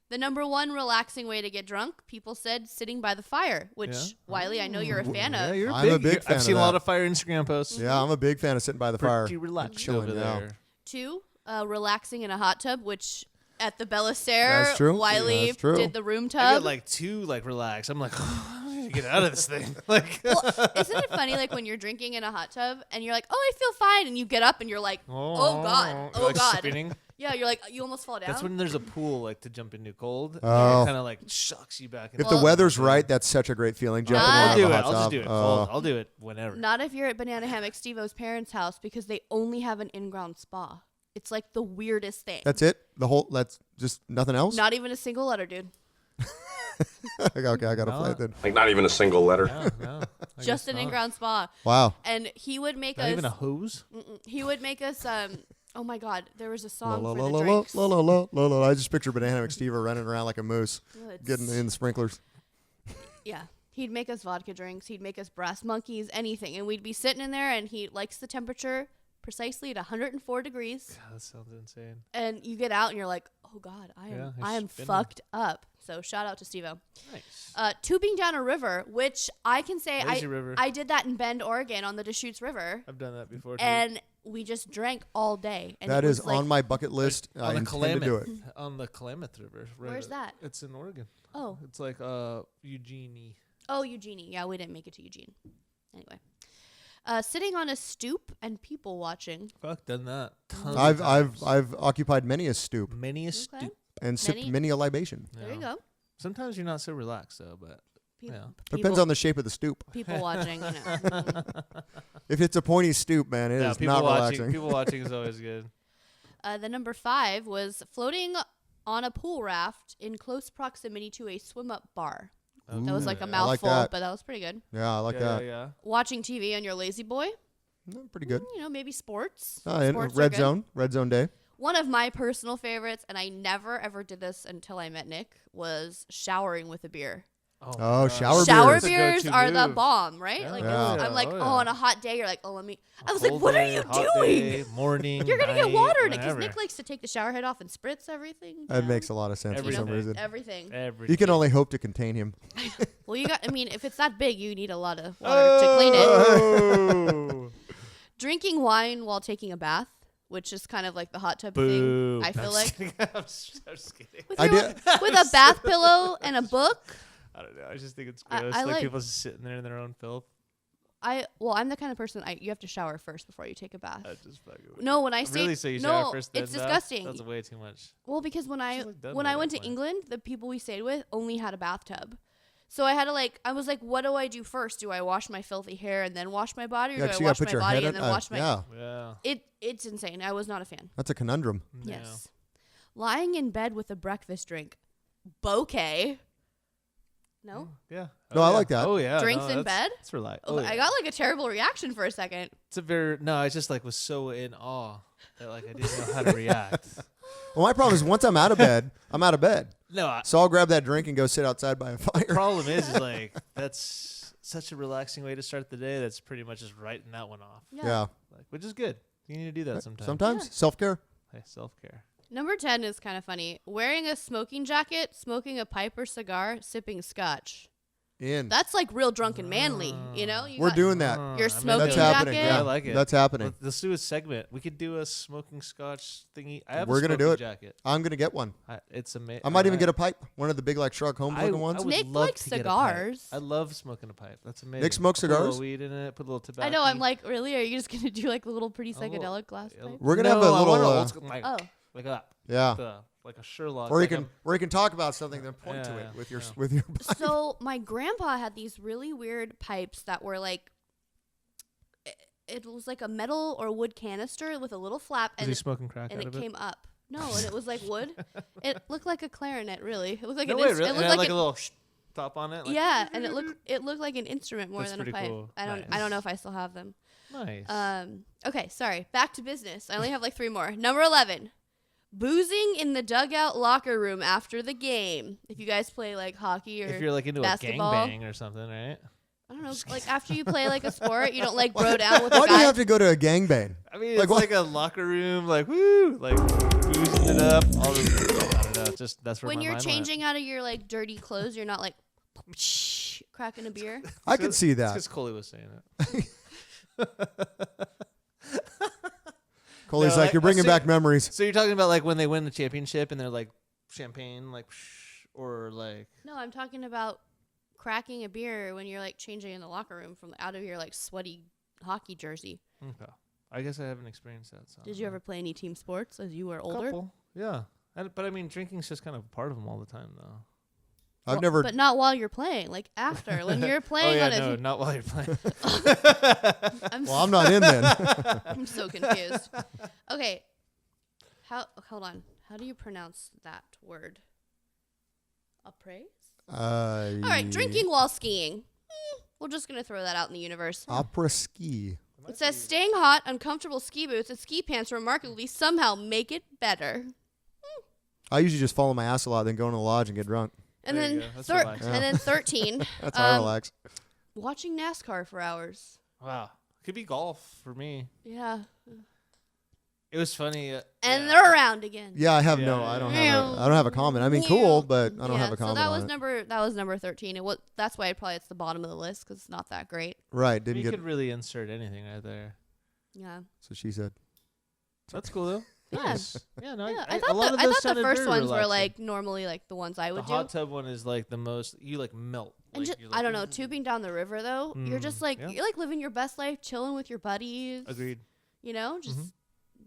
The number one relaxing way to get drunk, people said sitting by the fire, which, Wiley, I know you're a fan of. Yeah, I'm a big fan I've seen of a lot that. of fire Instagram posts. Yeah, I'm a big fan of sitting by the fire. Pretty relaxed chilling, over yeah. there. 2, relaxing in a hot tub, which at the Bellastaire, That's true. Wiley That's true. did the room I tub. got like 2 relax. I'm like, I need to get out of this thing. Like, Well, isn't it funny, like, when you're drinking in a hot tub and you're like, oh, I feel fine, and you get up and you're like, oh, God, oh, like God. spinning. Yeah, you're like, you almost fall down. That's when there's a pool like to jump into cold. Oh. It kind of like shocks you back. If the weather's right, that's such a great feeling. Jumping I'll out I'll of do a it. hot I'll just tub. do it. Cold. I'll do it whenever. Not if you're at Banana Hammock Steve-O's parents' house, because they only have an in-ground spa. It's like the weirdest thing. That's it? That's just nothing else? Not even a single letter, dude. Okay, I got to play it then. Like not even a single letter. No. Just an in-ground spa. Wow. And he would make Not us. even a hose. He would make us. Oh my God, there was a song La, for la, the la, drinks. la, la, la, la, la. I just picture Banana Hammock Steve running around like a moose, getting in the sprinklers. Yeah. He'd make us vodka drinks. He'd make us brass monkeys, anything. And we'd be sitting in there, and he likes the temperature precisely at 104 degrees. God, that sounds insane. And you get out, and you're like, oh, God, I am spinning. fucked up. So shout out to Steve-O. Nice. Tubing down a river, which I can say Lazy river. I did that in Bend, Oregon on the Deschutes River. I've done that before, too. And we just drank all day. And That it is was like, on my bucket list. I on the intend to do it. On the Klamath River. Right. Where's that? It's in Oregon. Oh. It's like Eugenie. Oh, Eugenie. Yeah, we didn't make it to Eugene. Anyway. Sitting on a stoop and people watching. Fuck, done that. Tons I've of times. I've occupied many a stoop Many a stoop. and sipped many a libation. There you go. Sometimes you're not so relaxed, though, but yeah. Depends on the shape of the stoop. People watching, you know. If it's a pointy stoop, man, it is not relaxing. People watching is always good. The number 5 was floating on a pool raft in close proximity to a swim-up bar. Ooh, that was like a I mouthful, like that. but that was pretty good. Yeah, I like that. Yeah. Watching TV on your lazy boy. Pretty good. You know, maybe sports. And Sports are red good. zone. Red zone day. One of my personal favorites, and I never ever did this until I met Nick, was showering with a beer. Oh, shower beers are the bomb, right? Yeah. Like Yeah. I'm like, Oh, oh, yeah. on a hot day, you're like, oh, let me. I was Cold like, what day, are you hot doing? day, morning, You're gonna get night, water in it because whenever. Nick likes to take the shower head off and spritz everything. That makes a lot of sense for some reason. Everything. You can only hope to contain him. Well, you got. I mean, if it's that big, you need a lot of water to clean it. Drinking wine while taking a bath, which is kind of like the hot tub Boo. thing. I feel like I'm just kidding. with a bath pillow and a book. I don't know. I just think it's I gross. like- People just sitting there in their own filth. I'm the kind of person you have to shower first before you take a bath. I just fucking No, when I say really, so you no, shower first, then it's bath? disgusting. That's way too much. Well, because when I Should've done when that I went that to way. England, the people we stayed with only had a bathtub. So I had to I was like, what do I do first? Do I wash my filthy hair and then wash my body, or Yeah, do 'cause I you gotta wash put my your body head and in- then wash my? Yeah. It's insane. I was not a fan. That's a conundrum. Yes. Lying in bed with a breakfast drink, bouquet. No. Yeah. No, I like that. Oh yeah. Drinks no, in that's- bed. That's relax. Oh, I got a terrible reaction for a second. It's a very no. I just was so in awe that I didn't know how to react. Well, my problem is once I'm out of bed, I'm out of bed. No, so I'll grab that drink and go sit outside by a fire. The problem is that's such a relaxing way to start the day. That's pretty much just writing that one off. Yeah. Which is good. You need to do that sometimes. Sometimes self-care. Hey, self-care. Number 10 is kind of funny. Wearing a smoking jacket, smoking a pipe or cigar, sipping scotch. That's like real drunk and manly, you know? We're doing that. Your smoking that's jacket. happening. Yeah, I like it. That's happening. Let's do a segment. We could do a smoking scotch thingy. I have We're a gonna smoking do it. jacket. I'm gonna get one. It's amazing. I might even get a pipe. One of the big Sherlock Holmes looking ones. I would Nick love likes to get a pipe. cigars. I love smoking a pipe. That's amazing. Nick smokes Put a cigars? little weed in it. Put a little tobacco. I know. I'm like, really? Are you just going to do like a little pretty psychedelic glass pipe? We're gonna have a little. old school, like that. Yeah. Like a Sherlock. Or you like can talk about something, then point to it with your pipe. So my grandpa had these really weird pipes that were like, it was like a metal or wood canister with a little flap. Was he smoking crack and out it of it? came up. No, and it was like wood. It looked like a clarinet, really. It looked like No an way, inst- really? It And looked it had like a little top on it. Like, yeah, and it looked like an instrument more That's than a pretty pipe. cool. I don't Nice. know if I still have them. Nice. Okay, sorry. Back to business. I only have like 3 more. Number 11. Boozing in the dugout locker room after the game. If you guys play like hockey or if you're like into basketball, a gangbang or something, right? I don't know. Like after you play like a sport, you don't like bro down with a Why guy. do you have to go to a gangbang? I mean, it's like a locker room, like woo, like boozing it up. All the, I don't know. Just that's where when my you're mind changing out of your like dirty clothes, you're not like cracking a beer. I could see that. Because Coley was saying it. Coley's like, you're bringing back memories. So you're talking about like when they win the championship and they're like champagne, like, or like. No, I'm talking about cracking a beer when you're like changing in the locker room from out of your like sweaty hockey jersey. Okay. I guess I haven't experienced that. So Did you ever play any team sports as you were older? Couple. Yeah. But I mean, drinking's just kind of a part of them all the time, though. I've never. But not while you're playing. Like after, when you're playing oh, yeah, on a. no, not while you're playing. I'm not in then. I'm so confused. Okay. Hold on. How do you pronounce that word? Appraise? All right, drinking while skiing. We're just going to throw that out in the universe. Opera ski. It says staying hot, uncomfortable ski boots, and ski pants remarkably somehow make it better. I usually just follow my ass a lot, then go in the lodge and get drunk. And There you then, go. That's relaxing. and then 13. That's how I relax. Watching NASCAR for hours. Wow. Could be golf for me. Yeah. It was funny. And they're around again. Yeah, I have I don't have a comment. I mean, cool, but I don't have a comment. So that was on that was number 13. That's why it's the bottom of the list because it's not that great. Right, didn't you get. could really insert anything right there. Yeah. So she said. That's cool though. Yeah. Nice. Yeah, no, Yeah, I I thought thought the first ones were like normally like the ones I The would do. hot tub one is like the most. You like melt. And Like, just, you're I like, don't know, tubing down the river though, you're just like yeah. you're like living your best life, chilling with your buddies. Agreed. You know, just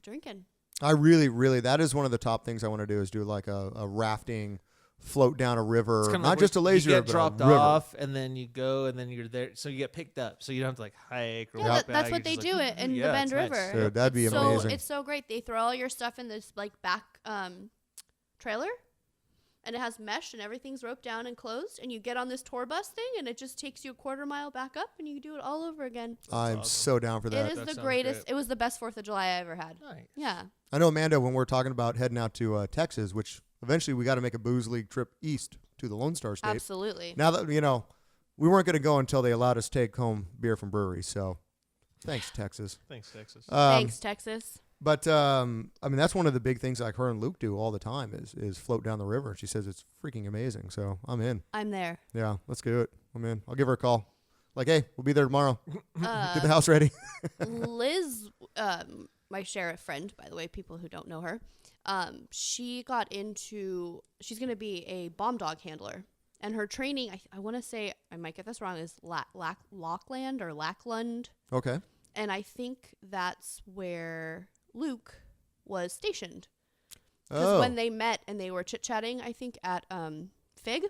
drinking. I really, that is one of the top things I want to do is do like a rafting, float down a river, It's kinda not like just a where lazy you river, get but dropped a river. off, and then you go, and then you're there. So you get picked up, so you don't have to like hike or Yeah, walk that's back. what they You're do just it like, in yeah, the Bend it's nice. River. Dude, that'd be so amazing. It's so great. They throw all your stuff in this like back trailer. and it has mesh and everything's roped down and closed, and you get on this tour bus thing and it just takes you a quarter mile back up and you do it all over again. I'm so down for that. It is the greatest. It was the best 4th of July I ever had. Nice. Yeah. I know, Amanda, when we're talking about heading out to Texas, which eventually we got to make a Booze League trip east to the Lone Star State. Absolutely. Now that, we weren't going to go until they allowed us to take home beer from breweries. So thanks, Texas. Thanks, Texas. Thanks, Texas. But, that's one of the big things like her and Luke do all the time is float down the river. She says it's freaking amazing. So I'm in. I'm there. Yeah, let's do it. I'm in. I'll give her a call. Like, hey, we'll be there tomorrow. Get the house ready. Liz, my sheriff friend, by the way, people who don't know her, she's going to be a bomb dog handler. And her training, I want to say, I might get this wrong, is Lackland or Lackland. Okay. And I think that's where Luke was stationed. Because when they met and they were chit-chatting, I think, at Fig,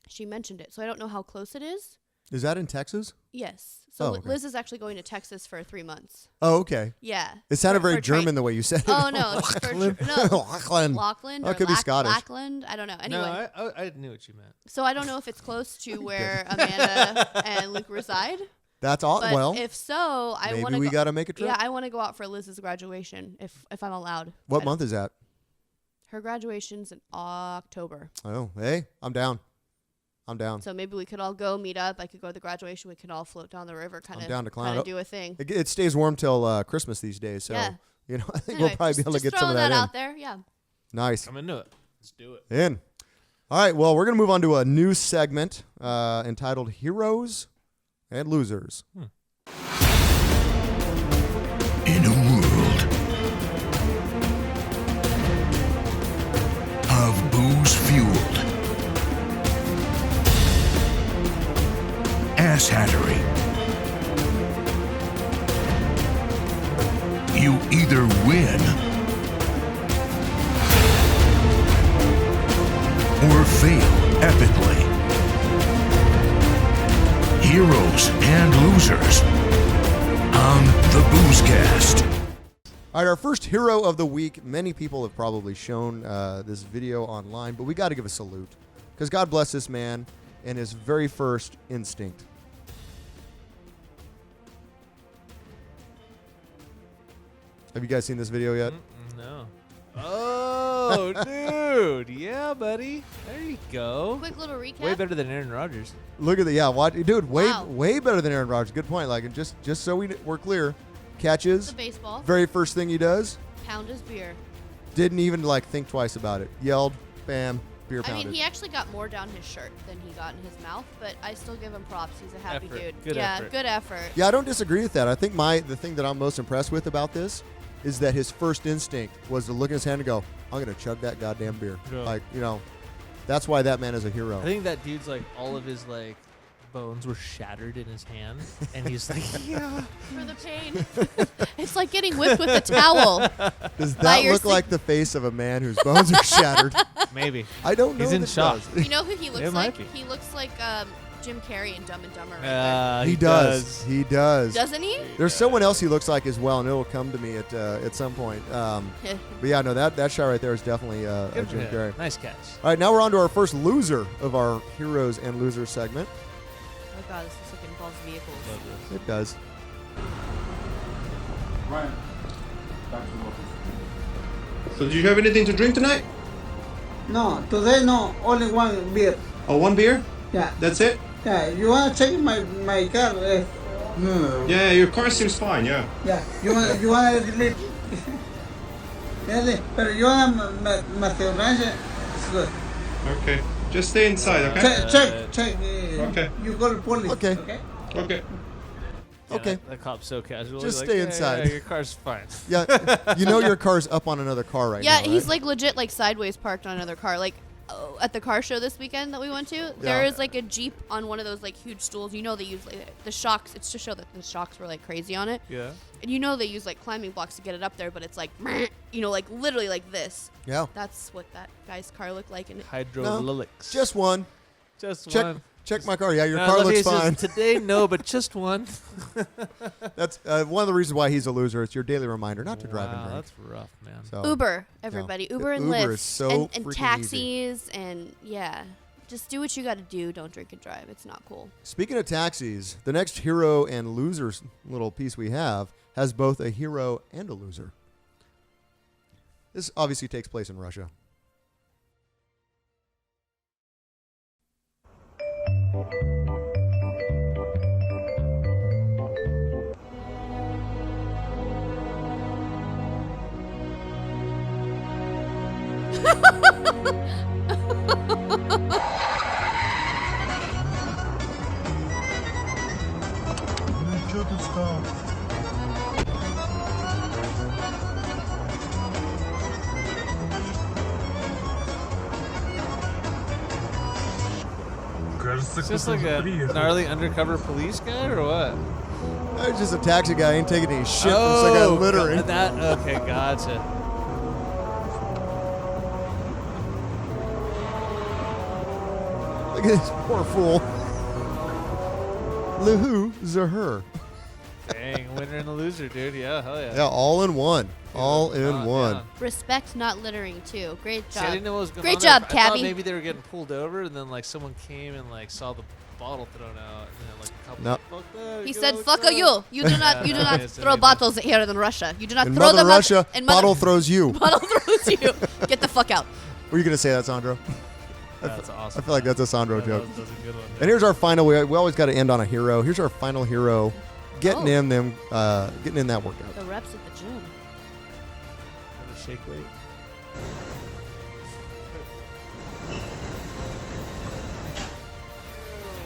she mentioned it. So I don't know how close it is. Is that in Texas? Yes. So okay. Liz is actually going to Texas for 3 months. Oh, okay. Yeah. It sounded very German the way you said it. Oh, no. Lackland. Lackland. Oh, it could be Scottish. Lackland. I don't know. Anyway. No, I knew what you meant. So I don't know if it's close to where Amanda and Luke reside. That's all. But well, if so, I want to. Maybe we got to make a trip. Yeah, I want to go out for Liz's graduation if I'm allowed. What month is that? Her graduation's in October. Oh, hey, I'm down. So maybe we could all go meet up. I could go to the graduation. We could all float down the river, kind of do a thing. It stays warm till Christmas these days, so yeah. I think we'll probably be able to get some of that in. Out there, yeah. Nice. I'm into it. Let's do it. In. All right. Well, we're gonna move on to a new segment entitled "Heroes and Losers." In a world of booze-fueled ass-hattery, you either win or fail epically. Heroes and losers on the Boozecast. All right, our first hero of the week. Many people have probably shown this video online, but we got to give a salute because God bless this man and his very first instinct. Have you guys seen this video yet? No. Oh, dude. Yeah, buddy. There you go. Quick little recap. Way better than Aaron Rodgers. Look at dude. Wow. Way better than Aaron Rodgers. Good point. Like, and just so we're clear, catches. The baseball. Very first thing he does. Pound his beer. Didn't even think twice about it. Yelled, bam, beer pounded. I mean, he actually got more down his shirt than he got in his mouth, but I still give him props. He's a happy dude. Good effort. Good effort. Yeah, I don't disagree with that. I think the thing that I'm most impressed with about this is that his first instinct was to look in his hand and go, I'm going to chug that goddamn beer. Yeah. That's why that man is a hero. I think that dude's all of his bones were shattered in his hand, and he's like, yeah. For the pain. It's like getting whipped with a towel. Does that look like the face of a man whose bones are shattered? Maybe. I don't know. He's in shock. You know who he looks It like? might be. He looks like Jim Carrey in Dumb and Dumber. Right He does. He does. Doesn't he? There's someone else he looks like as well, and it'll come to me at some point. But yeah, no, that shot right there is definitely a Jim Carrey. Nice catch. All right, now we're on to our first loser of our Heroes and Losers segment. Oh God, this looks like it involves vehicles. It does. Ryan, back to the office. So did you have anything to drink tonight? No, today no, only one beer. Oh, one beer? Yeah. That's it? Yeah, you want to check my car? No. Yeah, your car seems fine, yeah. Yeah, you want to delete? Yeah, but you want my aseguranza? It's good. Okay. Just stay inside, okay? Check. Okay. You call the police. Okay. Okay. Yeah, Okay. The cop's so casual. Just He's stay like, inside. Yeah, your car's fine. Yeah, your car's up on another car right now. Yeah, he's right? legit sideways parked on another car. At the car show this weekend that we went to, there is a Jeep on one of those huge stools. They use the shocks. It's to show that the shocks were crazy on it. Yeah. And they use climbing blocks to get it up there, but it's literally like this. Yeah. That's what that guy's car looked like. And Hydraulics. Just one. Just check, one. Check my car. Yeah, your No, car look, looks he says, fine. Today, no, but just one. That's one of the reasons why he's a loser. It's your daily reminder not to drive and drink. That's rough, man. So, Uber, everybody. Uber and Uber Lyft. is so and freaking taxis and yeah. Just do what you got to do. Don't drink and drive. It's not cool. Speaking of taxis, the next hero and losers little piece we have has both a hero and a loser. This obviously takes place in Russia. Что ты стал? Is this like a gnarly undercover police guy or what? It's just a taxi guy. Ain't taking any shit from some guy littering. Okay, gotcha. Look at this poor fool. Loser. Dang, winner and a loser, dude. Yeah, hell yeah. Yeah, all in one. All in one. Yeah. Respect not littering too. Great job. See, I didn't know what was going Great on job, there. I thought Cabby. maybe they were getting pulled over, and then like someone came and like saw the bottle thrown out, and then like a couple. Nope. Like, fuck that, He get said, out of "Fuck the you! car." You do not, you do not Yes, throw anyway. bottles here in Russia. You do not In throw Mother them Russia, in bottle throws you. Bottle throws you. Get the fuck out. Were you going to say that, Sandro? That's awesome. I feel like that's a Sandro Yeah, joke. that's a good one, And here's our final. We always got to end on a hero. Here's our final hero, getting Oh. in them, getting in that workout. The reps at the gym. Have a shake weight.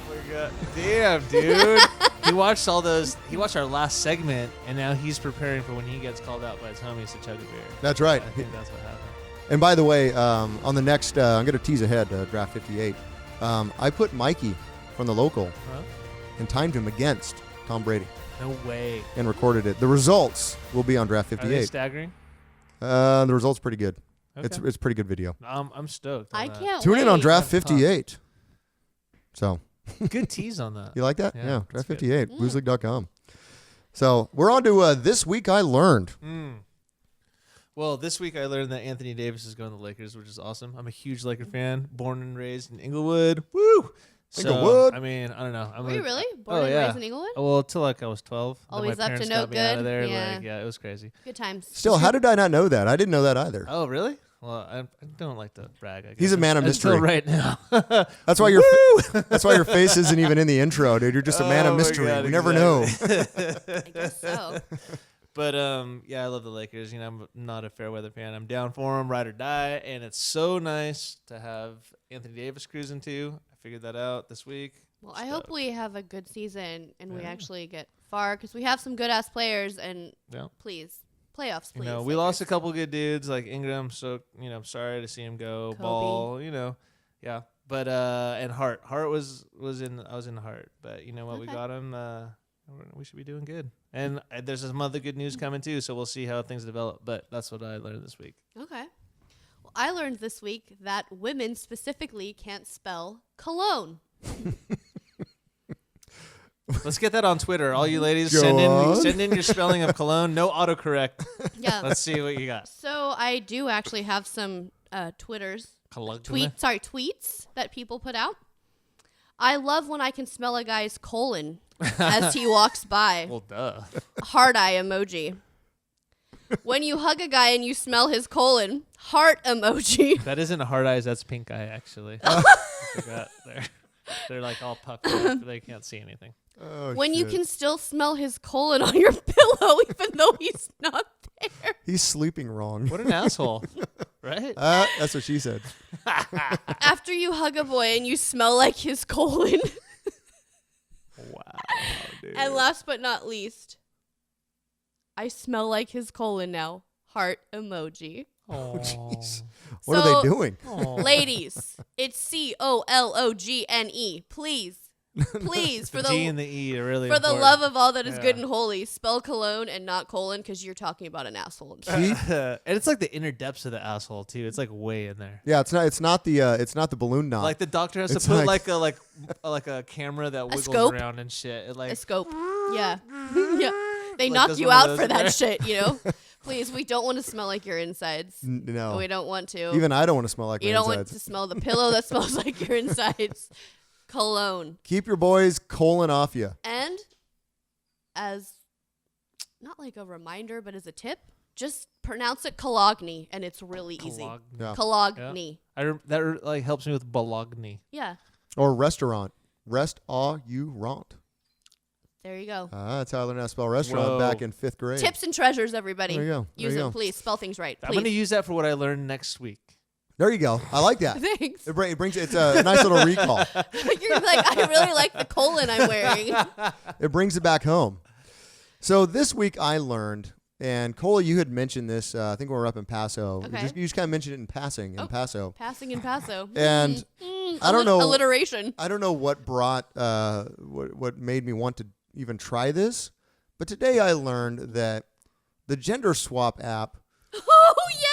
Oh my god! Damn, dude. He watched all those. He watched our last segment, and now he's preparing for when he gets called out by his homies to chug a beer. That's right. I think that's what happened. And by the way, on the next, I'm going to tease ahead, Draft 58. I put Mikey from the local Huh? and timed him against Tom Brady No way. and recorded it. The results will be on Draft Are they 58. staggering? The results pretty good. It's Okay. a pretty good video. I'm stoked. I on that. can't Tune in on wait. Draft That's tough. 58. So, Good tease on that. you like that? Yeah, Yeah, that's Draft good. 58, boozeleague.com. So, we're on to This Week I Learned. Well, this week I learned that Anthony Davis is going to the Lakers, which is awesome. I'm a huge Laker fan, born and raised in Inglewood. Woo! So, Inglewood? I mean, I don't know. Were you really? Born and raised in Inglewood? Well, till like I was 12. Then Always my up to parents no got me out of good? there. Yeah. Like, yeah, it was crazy. Good times. Still, how did I not know that? I didn't know that either. Oh, really? Well, I don't like to brag. I guess. He's a man of Until mystery. right now. That's why that's why your face isn't even in the intro, dude. You're just a man Oh of my mystery. God, We never know. I guess so. But yeah, I love the Lakers. You know, I'm not a fair weather fan. I'm down for them, ride or die, and it's so nice to have Anthony Davis cruising too. I figured that out this week. Well, I hope Stoked. we have a good season and we Yeah. actually get far because we have some good ass players and Yeah. please playoffs, please. You know, we lost a couple good dudes like Ingram, so you know, I'm sorry to see him go. Kobe. Ball, you know, yeah. But and Hart was in. I was in Hart, but you know what? We Okay. got him. We should be doing good. And there's some other good news coming too, so we'll see how things develop. But that's what I learned this week. Okay. Well, I learned this week that women specifically can't spell cologne. Let's get that on Twitter. All you ladies, Go send on. in your spelling of cologne. No autocorrect. Yeah. Let's see what you got. So I do actually have some tweets that people put out. I love when I can smell a guy's colon as he walks by. Well, duh. Heart eye emoji. When you hug a guy and you smell his colon, heart emoji. That isn't hard eyes. That's pink eye, actually. I forgot. They're like all puffed up. They can't see anything. Oh, When you shit. can still smell his colon on your pillow, even though he's not there. He's sleeping wrong. What an asshole. Right? That's what she said. After you hug a boy and you smell like his colon. Wow, dude. And last but not least, I smell like his colon now. Heart emoji. Oh, jeez. What are they doing? Ladies, it's COLOGNE. Please Please, for the G and the E are really for the important. love of all that is good and holy, spell cologne and not colon because you're talking about an asshole. And it's like the inner depths of the asshole too. It's like way in there. Yeah, it's not the balloon knot. Like the doctor has It's to put like a camera that wiggles scope? around and shit. It like A scope. Yeah. Yeah. They Like knock there's you one of out those for in that there. shit, you know? Please, we don't want to smell like your insides. No. We don't want to. Even I don't want to smell like You my don't want insides. to smell the pillow that smells like your insides. Cologne. Keep your boys colon off you. And as not like a reminder, but as a tip, just pronounce it Cologne, and it's really easy. Yeah. Cologne. That like helps me with Bologna. Yeah. Or restaurant. Rest-a-you-rant. There you go. That's how I learned how to spell restaurant Whoa. back in 5th grade. Tips and treasures, everybody. There you go. Use There you them, go. please. Spell things right. I'm gonna Please. use that for what I learned next week. There you go. I like that. Thanks. It brings it's a nice little recall. You're like, I really like the colon I'm wearing. It brings it back home. So this week I learned, and Coley, you had mentioned this. I think when we were up in Paso. Okay. You just kind of mentioned it in passing in Paso. Passing in Paso. And I don't know alliteration. I don't know what brought what made me want to even try this, but today I learned that the gender swap app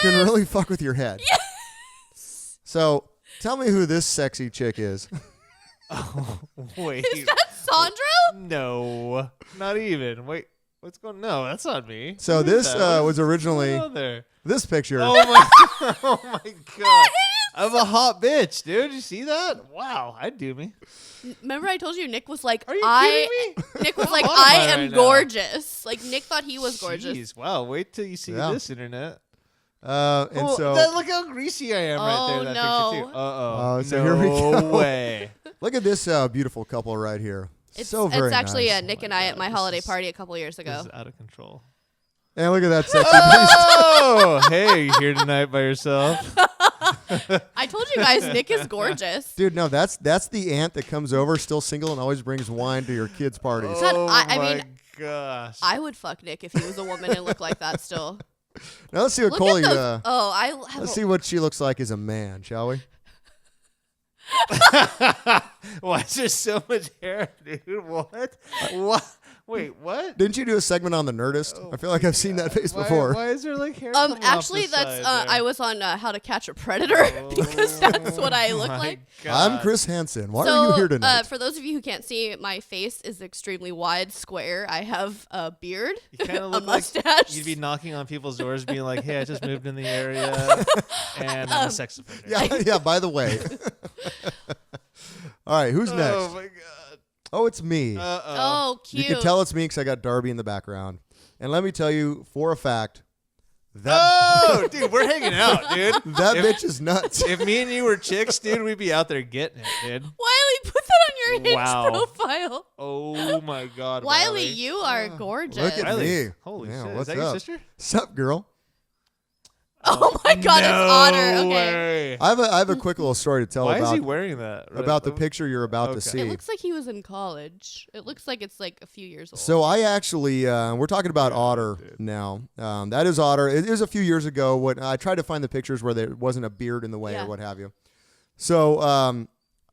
can really fuck with your head. Yes. So tell me who this sexy chick is. Oh wait. Is that Sandro? No, not even. Wait, what's going? No, that's not me. So Who is this that? was originally What's going on there? this picture. Oh my! Oh my god! I'm a hot bitch, dude. You see that? Wow, I'd do me. Remember I told you Nick was like, Are you kidding me? Nick was How like, hot am I I am right now? gorgeous. Like Nick thought he was gorgeous. Jeez, wow. Wait till you see Yeah. this internet. And so look how greasy I am right there. That no. picture too. Uh-oh. So No here we go. way. Look at this beautiful couple right here. It's, so very it's actually nice. Nick and I at my holiday party a couple years This ago. is out of control. And look at that sexy beast. Oh, hey, are you here tonight by yourself? I told you guys, Nick is gorgeous. Dude, no, that's the aunt that comes over, still single, and always brings wine to your kids' parties. God, Oh I my mean, gosh. I would fuck Nick if he was a woman and looked like that still. Now let's see what Look Coley. at those. I have Let's see what she looks like as a man, shall we? Why is there so much hair, dude? What? What? Wait, what? Didn't you do a segment on the Nerdist? I feel like I've seen that face Why, before. why is there like hair? coming off Actually, the that's side there? I was on How to Catch a Predator because that's what I look my like. I'm Chris Hansen. Why so, are you here tonight? For those of you who can't see, my face is extremely wide, square. I have a beard, You kind a of look mustache. like you'd be knocking on people's doors, being like, "Hey, I just moved in the area, and I'm a sex offender." Yeah. By the way. All right, who's next? Oh my god. Oh, it's me. Oh, cute. You can tell it's me because I got Darby in the background. And let me tell you for a fact that Oh, dude, we're hanging out, dude. that bitch is nuts. If me and you were chicks, dude, we'd be out there getting it, dude. Wiley, put that on your Hinge Wow. profile. Oh my god, Wiley, you are gorgeous. Look at Wiley. me. Holy Yeah, shit. what's Is that your up? sister? Sup, girl? Oh my god, it's Otter. Okay. Way. I have a quick little story to tell Why about is he wearing that? about the picture you're about to Okay. see. It looks like he was in college. It looks like it's like a few years old. So I actually, we're talking about Otter now. That is Otter. It was a few years ago. When I tried to find the pictures where there wasn't a beard in the way Yeah. or what have you. So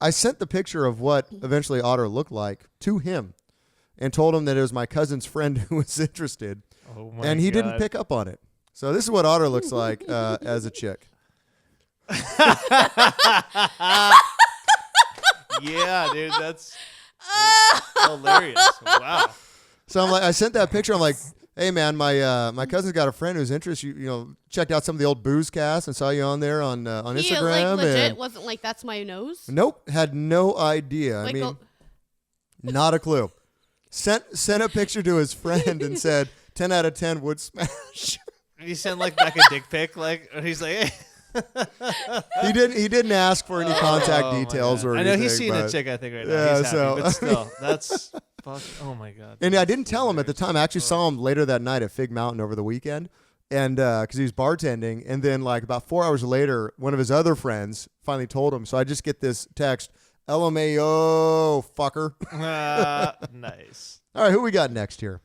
I sent the picture of what eventually Otter looked like to him, and told him that it was my cousin's friend who was interested, Oh my and he didn't God. pick up on it. So this is what Otter looks like as a chick. Yeah, dude, that's hilarious. Wow. So I'm like, I sent that picture. I'm like, hey man, my cousin's got a friend who's interested. You know, checked out some of the old booze casts and saw you on there on he Instagram. like legit and wasn't like that's my nose. nope, had no idea. Like I mean, not a clue. Sent a picture to his friend and said 10 out of 10 would smash. Did he send like back a dick pic? Like he's like, hey. He didn't ask for any contact Oh my details God. or I anything. know he's seeing a but- chick, I think, right now. Yeah, He's happy, so but still, that's fuck. Oh my god. And I didn't tell him at the time. I actually saw him later that night at Fig Mountain over the weekend, and because he was bartending. And then like about 4 hours later, one of his other friends finally told him. So I just get this text, LMAO, fucker. Nice. All right, who we got next here?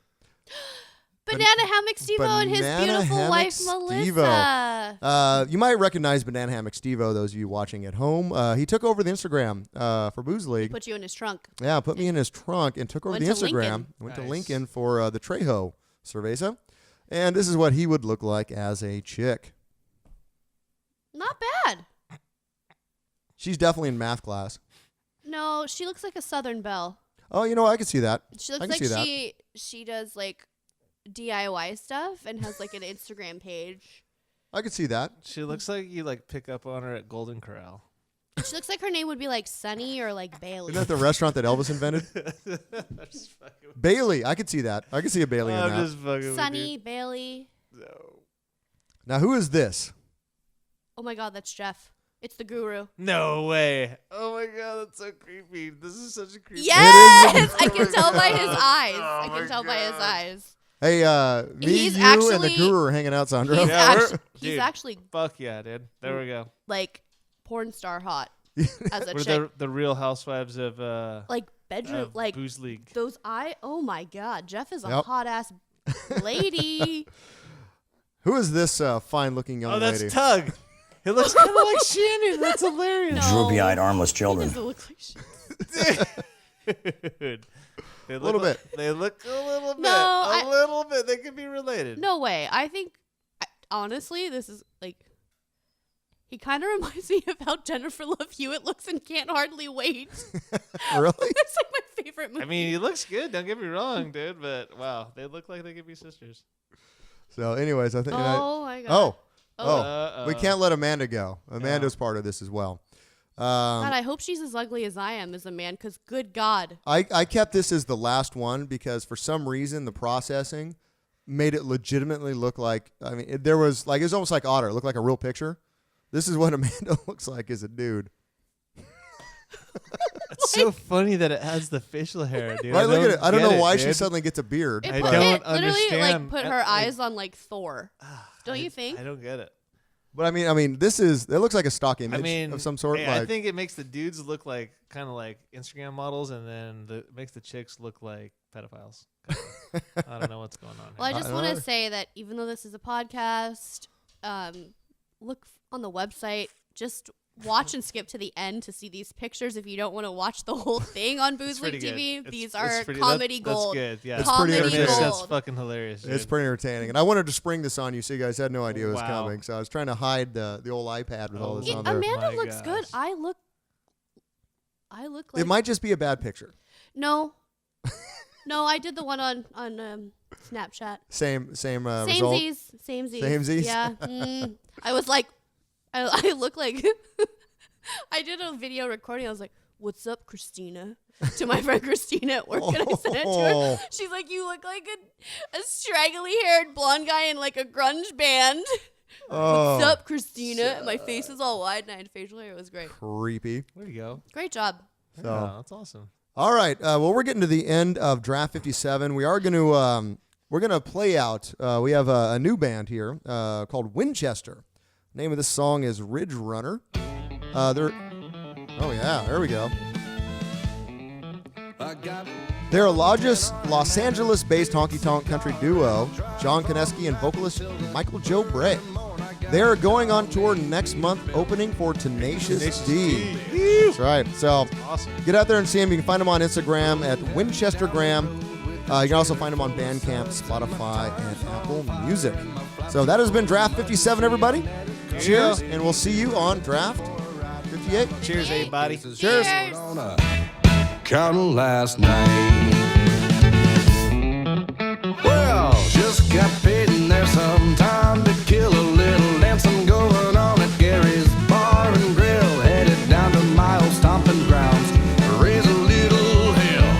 Banana Hammock Steve-O and his beautiful wife, Melissa. You might recognize Banana Hammock Steve-O, those of you watching at home. He took over the Instagram for Booze League. Put you in his trunk. Yeah, put me in his trunk and took over the Instagram. Lincoln. Went to Lincoln for the Trejo Cerveza. And this is what he would look like as a chick. Not bad. She's definitely in math class. No, she looks like a Southern belle. Oh, I can see that. She looks like she does like DIY stuff and has like an Instagram page. I could see that. She looks like you like pick up on her at Golden Corral. She looks like her name would be like Sunny or like Bailey. Isn't that the restaurant that Elvis invented? Bailey. I could see that. I could see a Bailey in that. Just fucking Sunny, Bailey. No. Now, who is this? Oh my God, that's Jeff. It's the guru. No way. Oh my God, that's so creepy. This is such a creepy. Yes! I can tell by his eyes. I can tell by his eyes. Hey, me, you, and the guru are hanging out, Sandro. He's actually. Fuck yeah, dude. There we go. Like porn star hot as a We're chick. the Real Housewives of like bedroom, like Booze League. Those Oh my God, Jeff is a hot ass lady. Who is this fine-looking young lady? Oh, that's Tug. It looks kind of like Shannon. That's hilarious. No. Droopy-eyed, armless children. He doesn't look like Dude. A little bit. They look a little bit. No, a little bit. They could be related. No way. I think, honestly, this is like, he kind of reminds me of how Jennifer Love Hewitt looks in Can't Hardly Wait. Really? It's like my favorite movie. I mean, he looks good. Don't get me wrong, dude. But wow, they look like they could be sisters. So, anyways, I think. My God. We can't let Amanda go. Amanda's part of this as well. God, I hope she's as ugly as I am as a man, because good God. I kept this as the last one because for some reason the processing made it legitimately look like, there was like, it was almost like Otter. It looked like a real picture. This is what Amanda looks like as a dude. It's so funny that it has the facial hair, dude. Right, look at it. I don't know why she suddenly gets a beard. I don't understand. Literally put her eyes on like Thor. Don't you think? I don't get it. But I mean, it looks like a stock image of some sort. I think it makes the dudes look like kind of like Instagram models, and then it makes the chicks look like pedophiles. I don't know what's going on. Well, I just want to say that even though this is a podcast, look on the website. Just watch and skip to the end to see these pictures if you don't want to watch the whole thing on Booze League TV. These are comedy gold. That's good. Yeah, it's pretty entertaining. That's fucking hilarious. Dude. It's pretty entertaining, and I wanted to spring this on you, so you guys had no idea it was coming. So I was trying to hide the old iPad with all this on there. Amanda looks good. I look like. It might just be a bad picture. No, I did the one on Snapchat. Same result. Samesies. Yeah. I was like. I look like I did a video recording. I was like, "What's up, Christina?" to my friend Christina at work, and I sent it to her. She's like, "You look like a straggly-haired blonde guy in like a grunge band." What's up, Christina? And my face is all wide, and I had facial hair. It was great. Creepy. There you go. Great job. So that's awesome. All right. Well, we're getting to the end of Draft 57. We are going to we're going to play out. We have a new band here called Winchester. Name of this song is Ridge Runner. There we go. They're a Los Angeles-based honky-tonk country duo, John Koneski and vocalist Michael Joe Bray. They are going on tour next month, opening for Tenacious D. That's right. So get out there and see them. You can find them on Instagram at WinchesterGram. You can also find them on Bandcamp, Spotify, and Apple Music. So that has been Draft 57, everybody. Cheers, and we'll see you on Draft 58. Cheers, everybody. Cheers. Counting last night. Well, just got paid and there's some time to kill. A little dancing going on at Gary's Bar and Grill. Headed down to my old stomping grounds. Raise a little hell.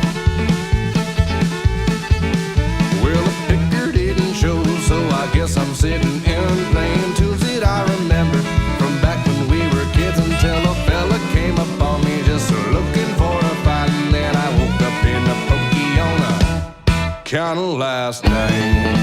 Well, the picker didn't show, so I guess I'm sitting in playing tunes that I remember from back when we were kids, until a fella came up on me just looking for a fight, and then I woke up in a pokey on a counter last night.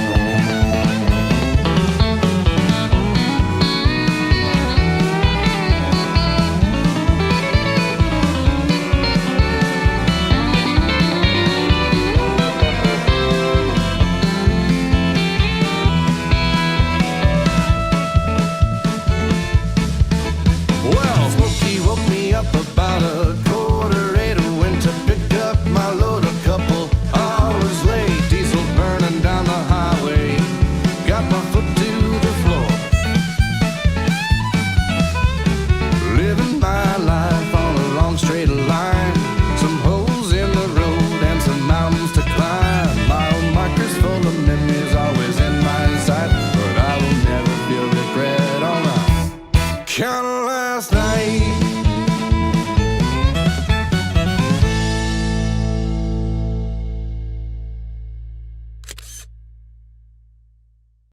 Counting last night.